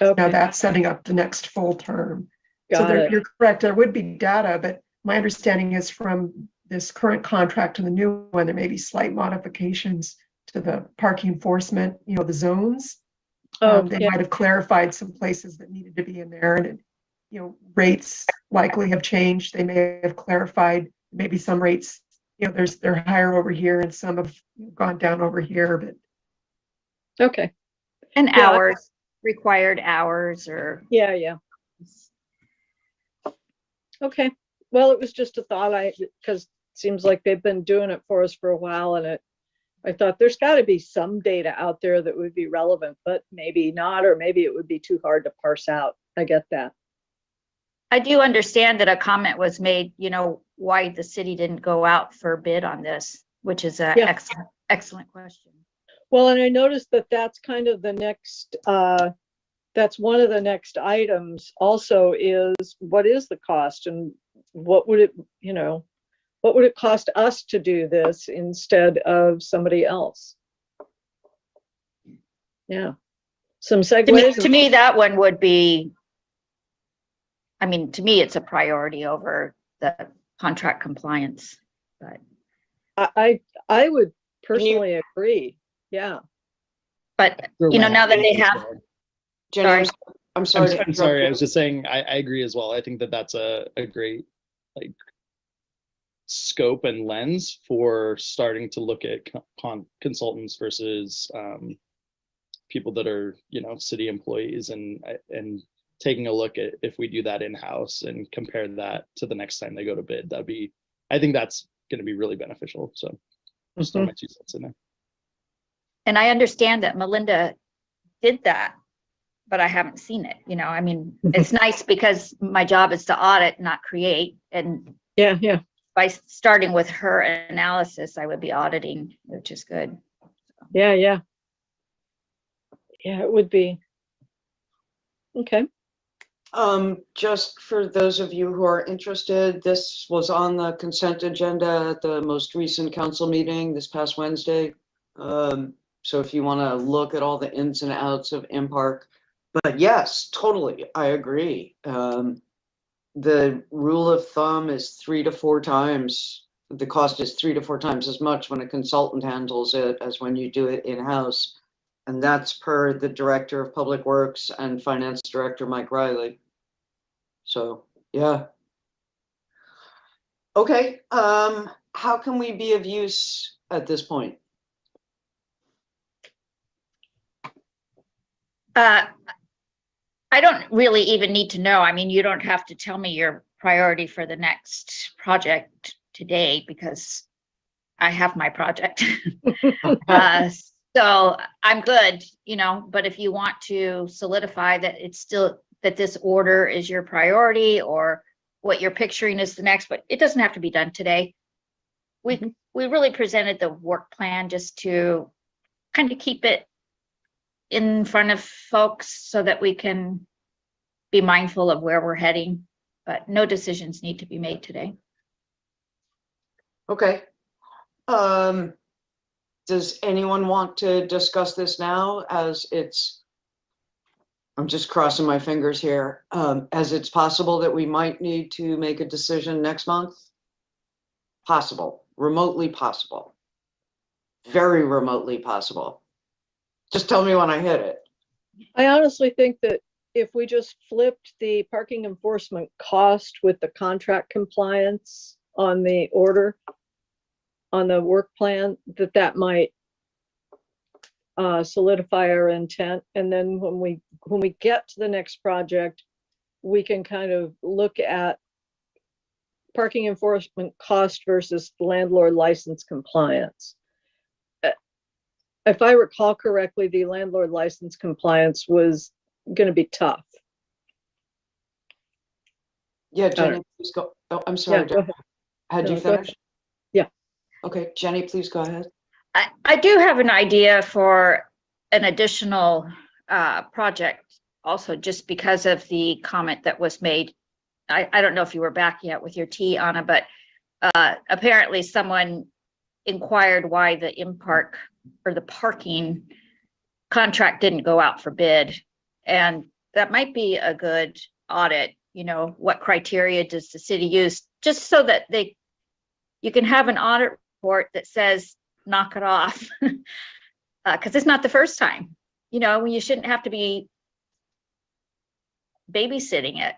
So Okay. now that's setting up the next full term. Got it. You're correct. There would be data, but my understanding is from this current contract and the new one, there may be slight modifications to the parking enforcement, the zones. They yeah. might have clarified some places that needed to be in there, and rates likely have changed. They may have clarified maybe some rates, they're higher over here and some have gone down over here, but Okay. And Yeah. hours, required hours, or Yeah. Okay, well, it was just a thought because it seems like they've been doing it for us for a while and I thought there's got to be some data out there that would be relevant, but maybe not, or maybe it would be too hard to parse out. I get that. I do understand that a comment was made, why the city didn't go out for bid on this, which is an Yeah. excellent question. Well, and I noticed that that's kind of the next, that's one of the next items also is what is the cost and what would it, what would it cost us to do this instead of somebody else? Yeah. Some segues. To me, that one would be, to me, it's a priority over the contract compliance, but. I would personally agree. Yeah. But, now that they have. Jenny, I'm sorry. I'm sorry. I was just saying, I agree as well. I think that that's a great scope and lens for starting to look at consultants versus people that are, city employees and taking a look at if we do that in-house and compare that to the next time they go to bid. I think that's going to be really beneficial. So just throw my 2 cents in there. And I understand that Melinda did that, but I haven't seen it. It's nice because my job is to audit, not create. And yeah. By starting with her analysis, I would be auditing, which is good. Yeah, it would be. Okay. Just for those of you who are interested, this was on the consent agenda at the most recent council meeting this past Wednesday. So if you want to look at all the ins and outs of MPark, but yes, totally, I agree. The rule of thumb is 3 to 4 times. The cost is 3 to 4 times as much when a consultant handles it as when you do it in-house. And that's per the Director of Public Works and Finance Director, Mike Riley. So, yeah. Okay, how can we be of use at this point? I don't really even need to know. You don't have to tell me your priority for the next project today because I have my project. So I'm good, but if you want to solidify that it's still that this order is your priority or what you're picturing is the next, but it doesn't have to be done today. We really presented the work plan just to kind of keep it in front of folks so that we can be mindful of where we're heading, but no decisions need to be made today. Okay. Does anyone want to discuss this now as I'm just crossing my fingers here, as it's possible that we might need to make a decision next month? Possible, remotely possible, very remotely possible. Just tell me when I hit it. I honestly think that if we just flipped the parking enforcement cost with the contract compliance on the order, on the work plan, that might solidify our intent. And then when we get to the next project, we can kind of look at parking enforcement cost versus landlord license compliance. If I recall correctly, the landlord license compliance was going to be tough. Yeah, Jenny, please go. Oh, I'm sorry. Yeah, Had you finished? Yeah. Okay, Jenny, please go ahead. I do have an idea for an additional project also, just because of the comment that was made. I don't know if you were back yet with your tea, Anna, but apparently someone inquired why the MPark or the parking contract didn't go out for bid. And that might be a good audit. What criteria does the city use, just so that you can have an audit report that says, knock it off. Because it's not the first time, when you shouldn't have to be babysitting it.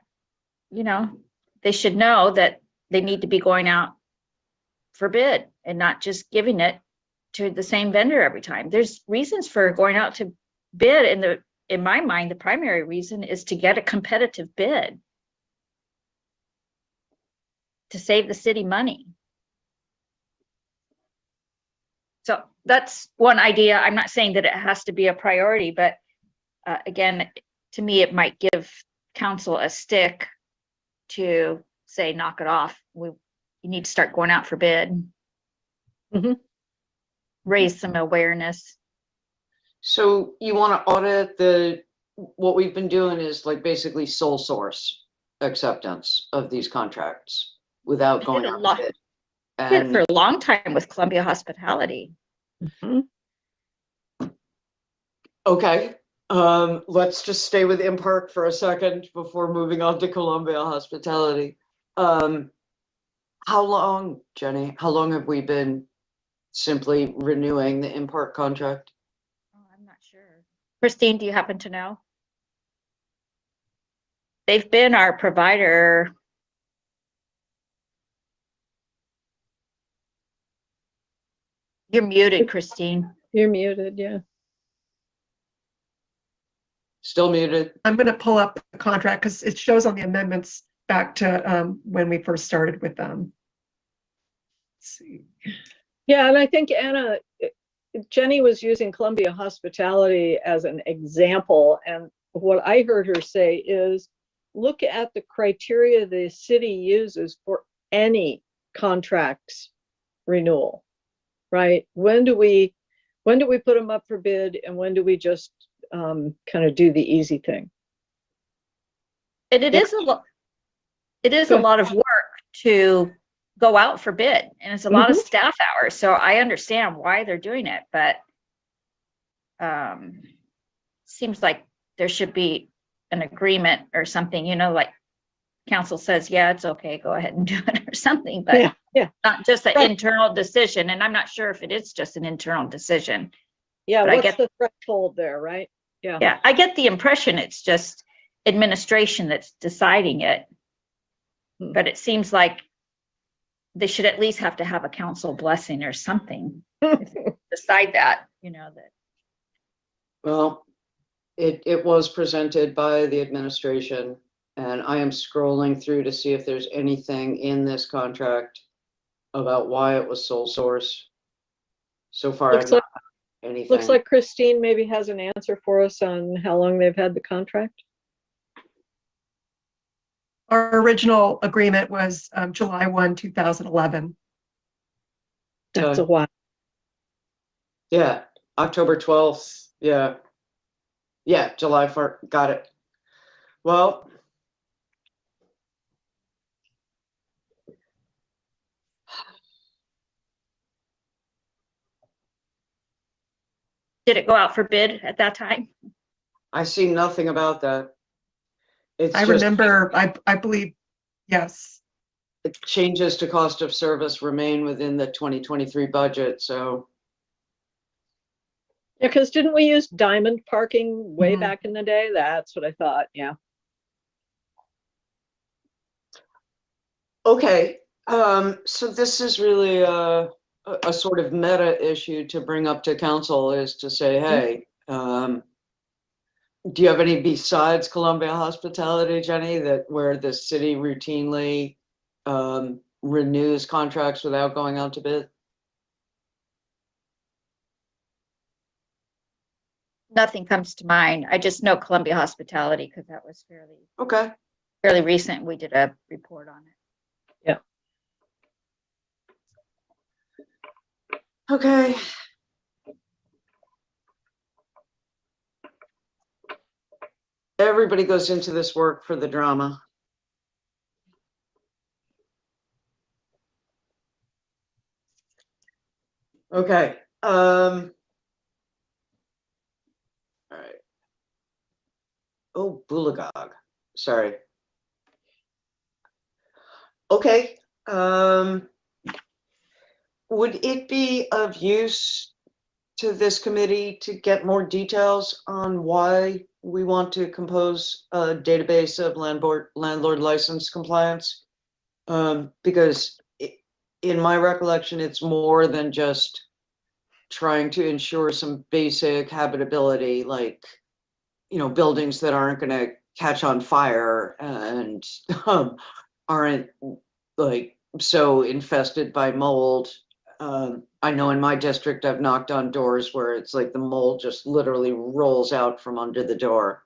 They should know that they need to be going out for bid and not just giving it to the same vendor every time. There's reasons for going out to bid in my mind, the primary reason is to get a competitive bid to save the city money. So that's one idea. I'm not saying that it has to be a priority, but again, to me, it might give council a stick to say, knock it off. You need to start going out for bid. Mhm. Raise some awareness. So you want to audit what we've been doing is like basically sole source acceptance of these contracts without going out to bid. Did it for a long time with Columbia Hospitality. Mhm. Okay, let's just stay with Impark for a second before moving on to Columbia Hospitality. How long, Jenny, how long have we been simply renewing the Impark contract? Oh, I'm not sure. Christine, do you happen to know? They've been our provider. You're muted, Christine. You're muted, yeah. Still muted. I'm going to pull up the contract because it shows on the amendments back to when we first started with them. Let's see. Yeah, and I think Anna, Jenny was using Columbia Hospitality as an example, and what I heard her say is, look at the criteria the city uses for any contracts renewal, right? When do we put them up for bid, and when do we just kind of do the easy thing? And it is a lot. It is a lot of work to go out for bid, and it's a lot of staff hours. So I understand why they're doing it, but seems like there should be an agreement or something. You know, like council says, yeah, it's okay, go ahead and do it or something, but yeah. not just an internal decision. And I'm not sure if it is just an internal decision. Yeah, But what's the threshold there, right? Yeah. Yeah, I get the impression it's just administration that's deciding it. But it seems like they should at least have to have a council blessing or something. Decide that, you know, that. Well, it was presented by the administration, and I am scrolling through to see if there's anything in this contract about why it was sole source. So far, I've not found anything. Looks like Christine maybe has an answer for us on how long they've had the contract. Our original agreement was July 1, 2011. That's a while. Yeah, October 12th. Yeah. Yeah, July 4th. Got it. Well, Did it go out for bid at that time? I see nothing about that. It's I just remember, I believe, yes. changes to cost of service remain within the 2023 budget, so. Yeah, because didn't we use diamond parking way back in the day? That's what I thought, yeah. Okay, so this is really a sort of meta issue to bring up to council, is to say, hey, do you have any besides Columbia Hospitality, Jenny, that where the city routinely renews contracts without going out to bid? Nothing comes to mind. I just know Columbia Hospitality because that was fairly recent. We did a report on it. Yeah. Okay. Everybody goes into this work for the drama. Okay. All right. Oh, Bulagog. Sorry. Okay. Would it be of use to this committee to get more details on why we want to compose a database of landlord license compliance? Because in my recollection, it's more than just trying to ensure some basic habitability, like, buildings that aren't going to catch on fire and aren't like so infested by mold. I know in my district, I've knocked on doors where it's like the mold just literally rolls out from under the door.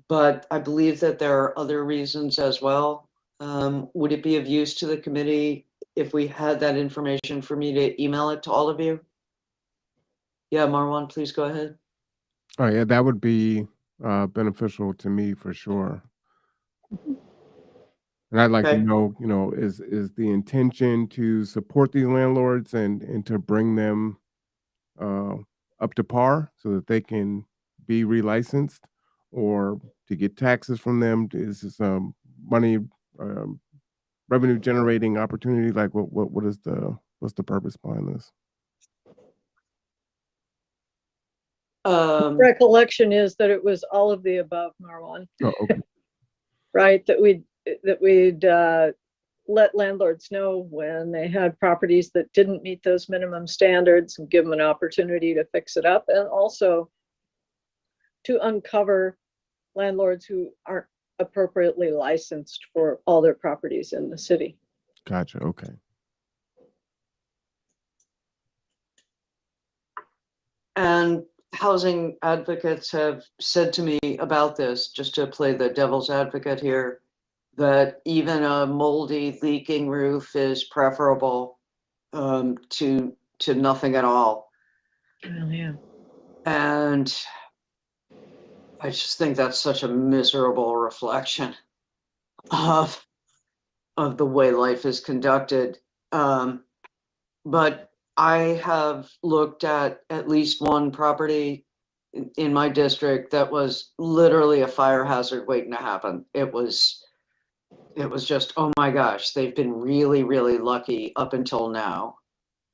But I believe that there are other reasons as well. Would it be of use to the committee if we had that information for me to email it to all of you? Yeah, Marwan, please go ahead. Oh yeah, that would be beneficial to me for sure. And I'd like to Okay. know, is the intention to support these landlords and to bring them up to par so that they can be relicensed, or to get taxes from them? Is this money revenue generating opportunity? Like what is what's the purpose behind this? Recollection is that it was all of the above, Marwan. Oh, okay. Right, that we'd let landlords know when they had properties that didn't meet those minimum standards and give them an opportunity to fix it up, and also to uncover landlords who aren't appropriately licensed for all their properties in the city. Gotcha. Okay. And housing advocates have said to me about this, just to play the devil's advocate here, that even a moldy, leaking roof is preferable to nothing at all. Oh, yeah. And I just think that's such a miserable reflection of the way life is conducted. But I have looked at least one property in my district that was literally a fire hazard waiting to happen. It was just, oh my gosh, they've been really, really lucky up until now.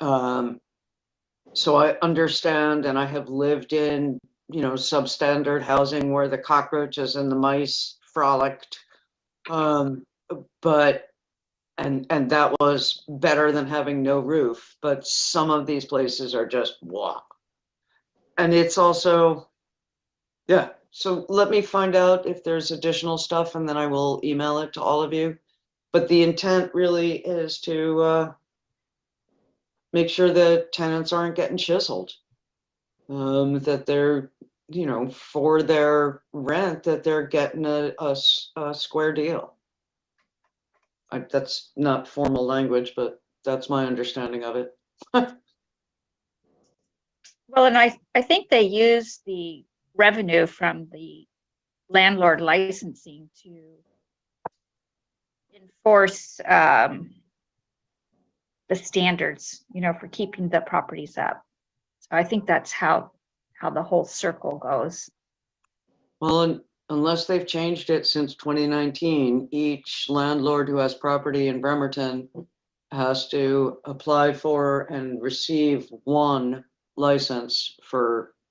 So I understand, and I have lived in, substandard housing where the cockroaches and the mice frolicked. But that was better than having no roof. But some of these places are just wow. And it's also, yeah. So let me find out if there's additional stuff, and then I will email it to all of you. But the intent really is to make sure the tenants aren't getting chiseled, that they're, for their rent, that they're getting a square deal. That's not formal language, but that's my understanding of it. Well, and I think they use the revenue from the landlord licensing to enforce the standards, for keeping the properties up. So I think that's how the whole circle goes. Well, unless they've changed it since 2019, each landlord who has property in Bremerton has to apply for and receive one license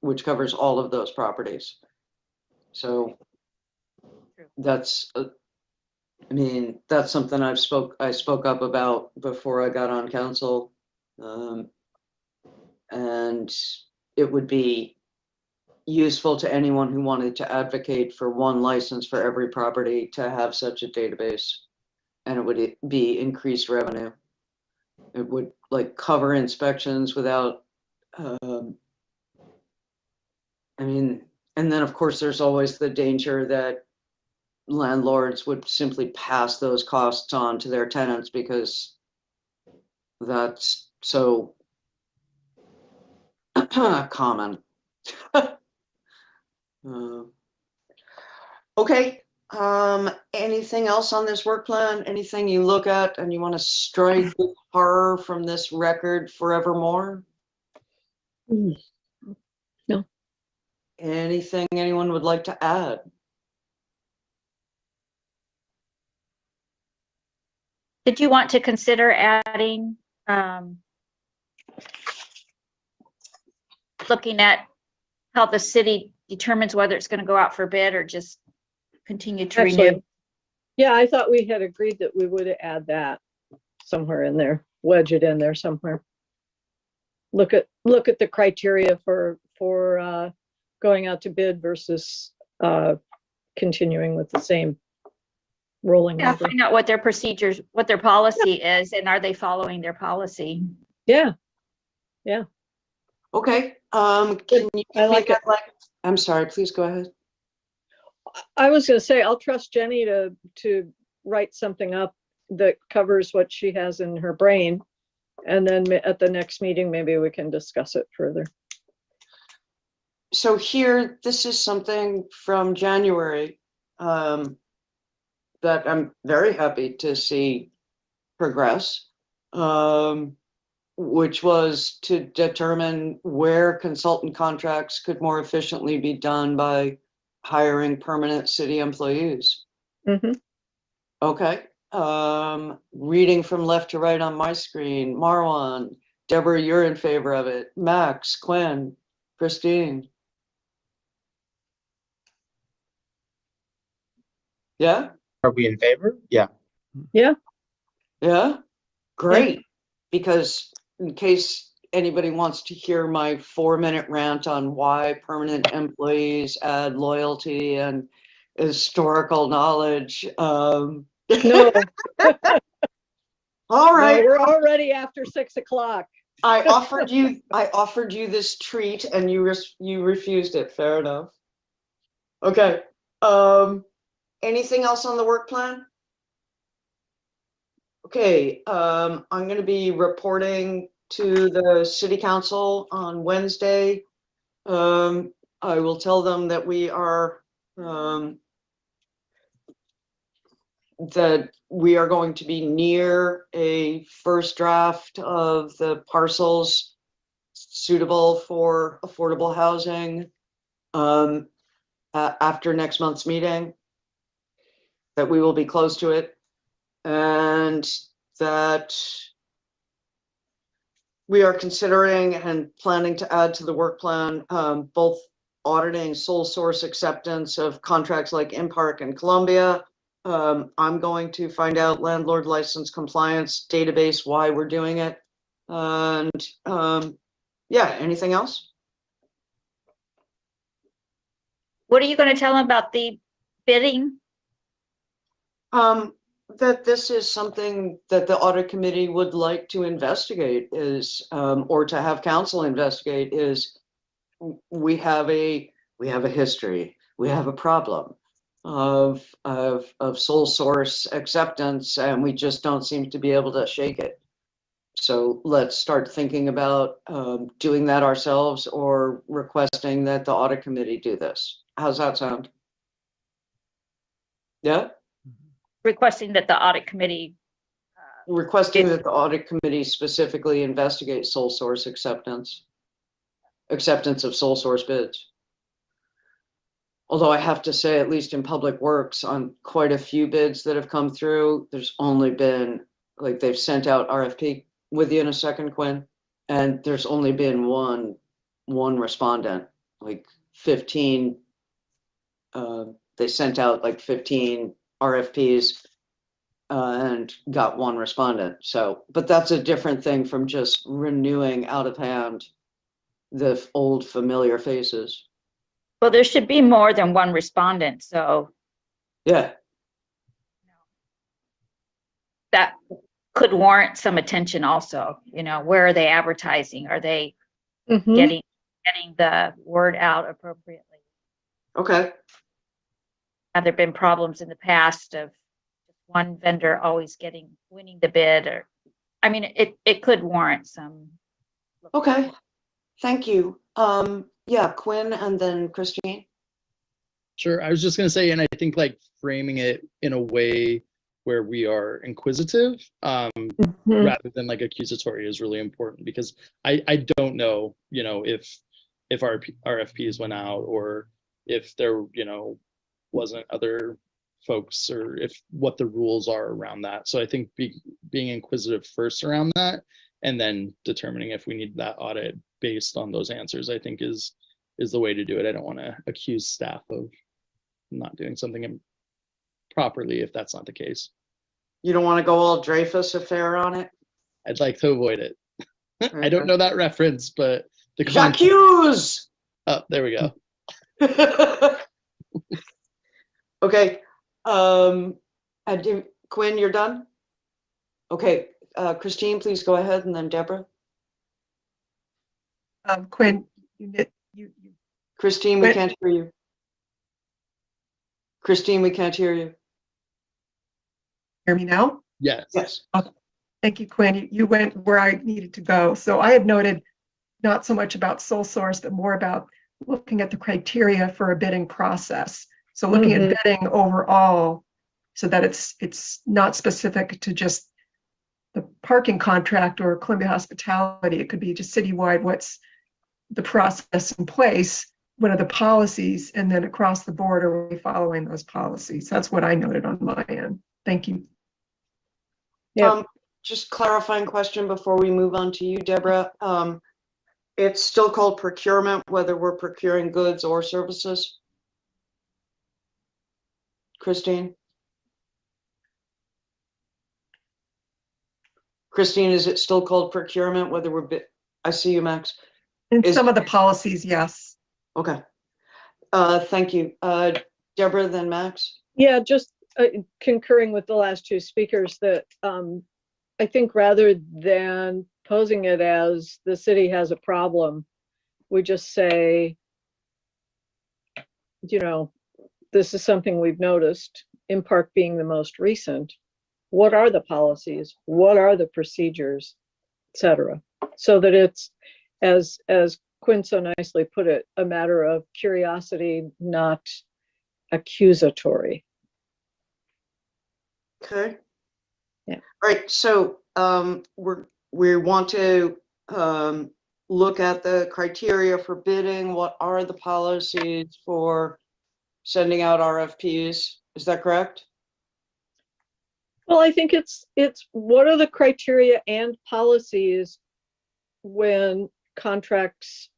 which covers all of those properties. So that's, that's something I spoke up about before I got on council. And it would be useful to anyone who wanted to advocate for one license for every property to have such a database, and it would be increased revenue. It would cover inspections without, and then of course there's always the danger that landlords would simply pass those costs on to their tenants because that's so common. Okay. Anything else on this work plan? Anything you look at and you want to strike with horror from this record forevermore? No. Anything anyone would like to add? Did you want to consider adding, looking at how the city determines whether it's going to go out for bid or just continue to renew? Yeah, I thought we had agreed that we would add that somewhere in there, wedge it in there somewhere. look at the criteria for going out to bid versus continuing with the same rolling Yeah, number. find out what their procedures, what their policy is, and are they following their policy? Yeah, Okay, can you I give me like it. that, I'm sorry, please go ahead. I was going to say, I'll trust Jenny to write something up that covers what she has in her brain. And then at the next meeting, maybe we can discuss it further. So here, this is something from January that I'm very happy to see progress, which was to determine where consultant contracts could more efficiently be done by hiring permanent city employees. Mhm. Okay. Reading from left to right on my screen, Marwan, Deborah, you're in favor of it. Max, Quinn, Christine. Yeah? Are we in favor? Yeah. Yeah? Great. Because in case anybody wants to hear my 4-minute rant on why permanent employees add loyalty and historical knowledge. No, All right. no, we're already after 6 o'clock. I offered you this treat and you refused it. Fair enough. Okay. Anything else on the work plan? Okay, I'm going to be reporting to the city council on Wednesday. I will tell them that we are going to be near a first draft of the parcels suitable for affordable housing after next month's meeting, that we will be close to it, and that we are considering and planning to add to the work plan both auditing sole source acceptance of contracts like Impark and Columbia. I'm going to find out landlord license compliance database, why we're doing it. And yeah, anything else? What are you going to tell them about the bidding? That this is something that the audit committee would like to investigate is, or to have council investigate is, we have a history, we have a problem of sole source acceptance, and we just don't seem to be able to shake it. So let's start thinking about doing that ourselves or requesting that the audit committee do this. How's that sound? Yeah? Requesting that the audit committee, Requesting that the audit committee specifically investigate sole source acceptance of sole source bids. Although I have to say, at least in public works, on quite a few bids that have come through, there's only been, like, they've sent out RFP with you in a second, Quinn, and there's only been one respondent, like 15. They sent out like 15 RFPs and got one respondent. So, but that's a different thing from just renewing out of hand the old familiar faces. well, there should be more than one respondent, so Yeah. that could warrant some attention also. Where are they advertising? Are they Mhm. getting the word out appropriately? Okay. Have there been problems in the past of one vendor always winning the bid? Or, I mean, it could warrant some. Okay. Thank you. Yeah, Quinn and then Christine. Sure. I was just going to say, and I think like framing it in a way where we are inquisitive Mhm. rather than like accusatory is really important, because I don't know, if our RFPs went out or if there, wasn't other folks, or if what the rules are around that. So I think being inquisitive first around that, and then determining if we need that audit based on those answers, I think is the way to do it. I don't want to accuse staff of not doing something properly if that's not the case. You don't want to go all Dreyfus affair on it? I'd like to avoid it. I don't know that reference, but the Jacques concept. Hughes! Oh, there we go. Okay, Quinn, you're done? Okay, Christine, please go ahead, and then Deborah. Quinn, you Christine, we Quinn? can't hear you. Christine, we can't hear you. hear me now? Yes. Yes. Thank you, Quinn. You went where I needed to go. So I had noted not so much about sole source, but more about looking at the criteria for a bidding process. So looking at bidding overall so that it's not specific to just the parking contract or Columbia Hospitality. It could be just citywide. What's the process in place? What are the policies? And then across the board, are we following those policies? That's what I noted on my end. Thank you. Yeah. Just clarifying question before we move on to you, Deborah. It's still called procurement, whether we're procuring goods or services? Christine? Christine, is it still called procurement, whether we're I see you, Max. In some of the policies, yes. Okay. Thank you. Deborah, then Max. Yeah, just concurring with the last two speakers that I think rather than posing it as the city has a problem, we just say, you know, this is something we've noticed, in Park being the most recent. What are the policies? What are the procedures, et cetera? So that it's, as Quinn so nicely put it, a matter of curiosity, not accusatory. Okay. Yeah. All right. So we want to look at the criteria for bidding. What are the policies for sending out RFPs? Is that correct? Well, I think it's what are the criteria and policies when contracts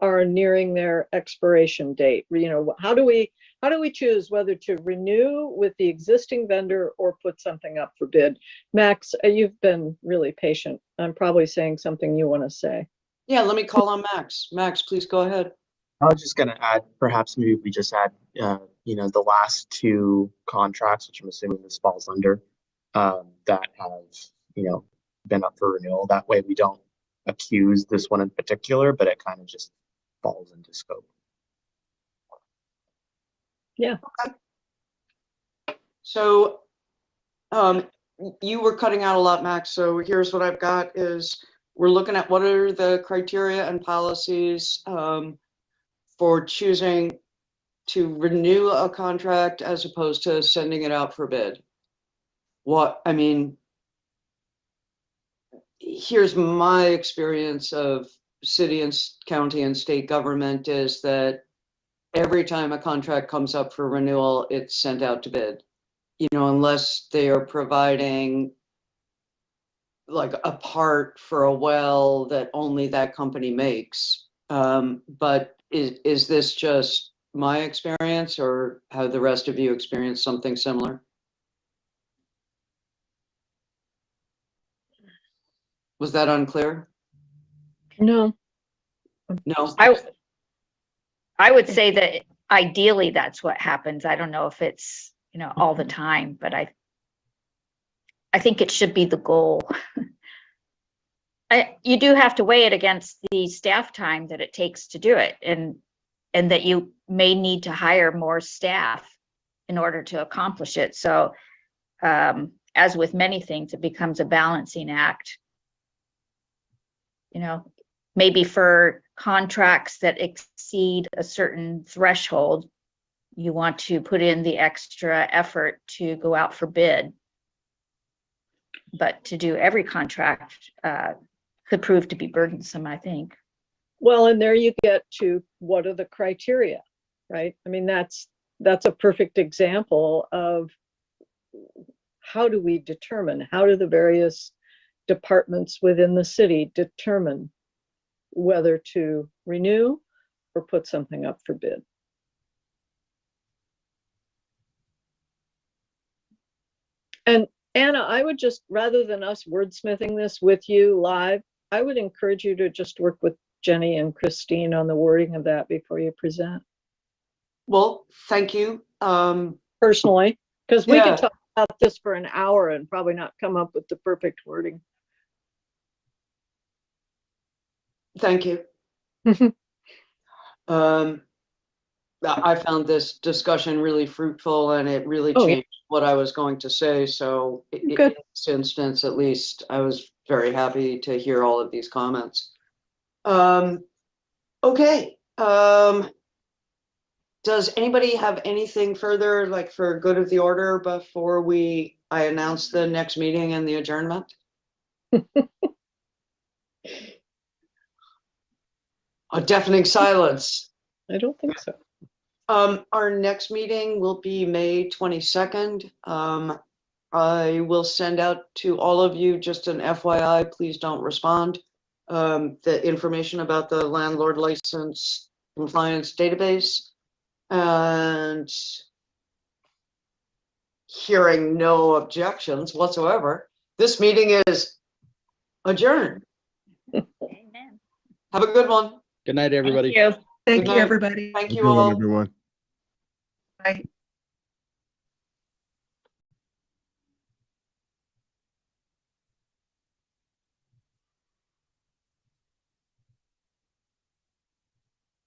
are nearing their expiration date? You know, how do we choose whether to renew with the existing vendor or put something up for bid? Max, you've been really patient. I'm probably saying something you want to say. Yeah, let me call on Max. Max, please go ahead. I was just going to add, perhaps maybe we just add, the last two contracts, which I'm assuming this falls under, that have, been up for renewal. That way we don't accuse this one in particular, but it kind of just falls into scope. Yeah. Okay. So you were cutting out a lot, Max. So here's what I've got is we're looking at what are the criteria and policies for choosing to renew a contract as opposed to sending it out for bid. Here's my experience of city and county and state government is that every time a contract comes up for renewal, it's sent out to bid, unless they are providing like a part for a well that only that company makes. But is this just my experience, or have the rest of you experienced something similar? Was that unclear? No. No. I would say that ideally that's what happens. I don't know if it's, all the time, but I think it should be the goal. You do have to weigh it against the staff time that it takes to do it, and that you may need to hire more staff in order to accomplish it. So as with many things, it becomes a balancing act. Maybe for contracts that exceed a certain threshold, you want to put in the extra effort to go out for bid. But to do every contract could prove to be burdensome, I think. Well, and there you get to what are the criteria, right? I mean, that's a perfect example of how do we determine, how do the various departments within the city determine whether to renew or put something up for bid. And Anna, I would just, rather than us wordsmithing this with you live, I would encourage you to just work with Jenny and Christine on the wording of that before you present Well, thank you. personally, because we Yeah. could talk about this for an hour and probably not come up with the perfect wording. Thank you. I found this discussion really fruitful and it really Oh, yeah. changed what I was going to say. So Good. in this instance, at least, I was very happy to hear all of these comments. Okay. Does anybody have anything further, like for good of the order, before I announce the next meeting and the adjournment? A deafening silence. I don't think so. Our next meeting will be May 22nd. I will send out to all of you just an FYI, please don't respond. The information about the landlord license compliance database. And hearing no objections whatsoever, this meeting is adjourned. Amen. Have a good one. Good night, everybody. Thank you. Thank Good you, night. everybody. Thank Have a you good one, all. everyone. Bye.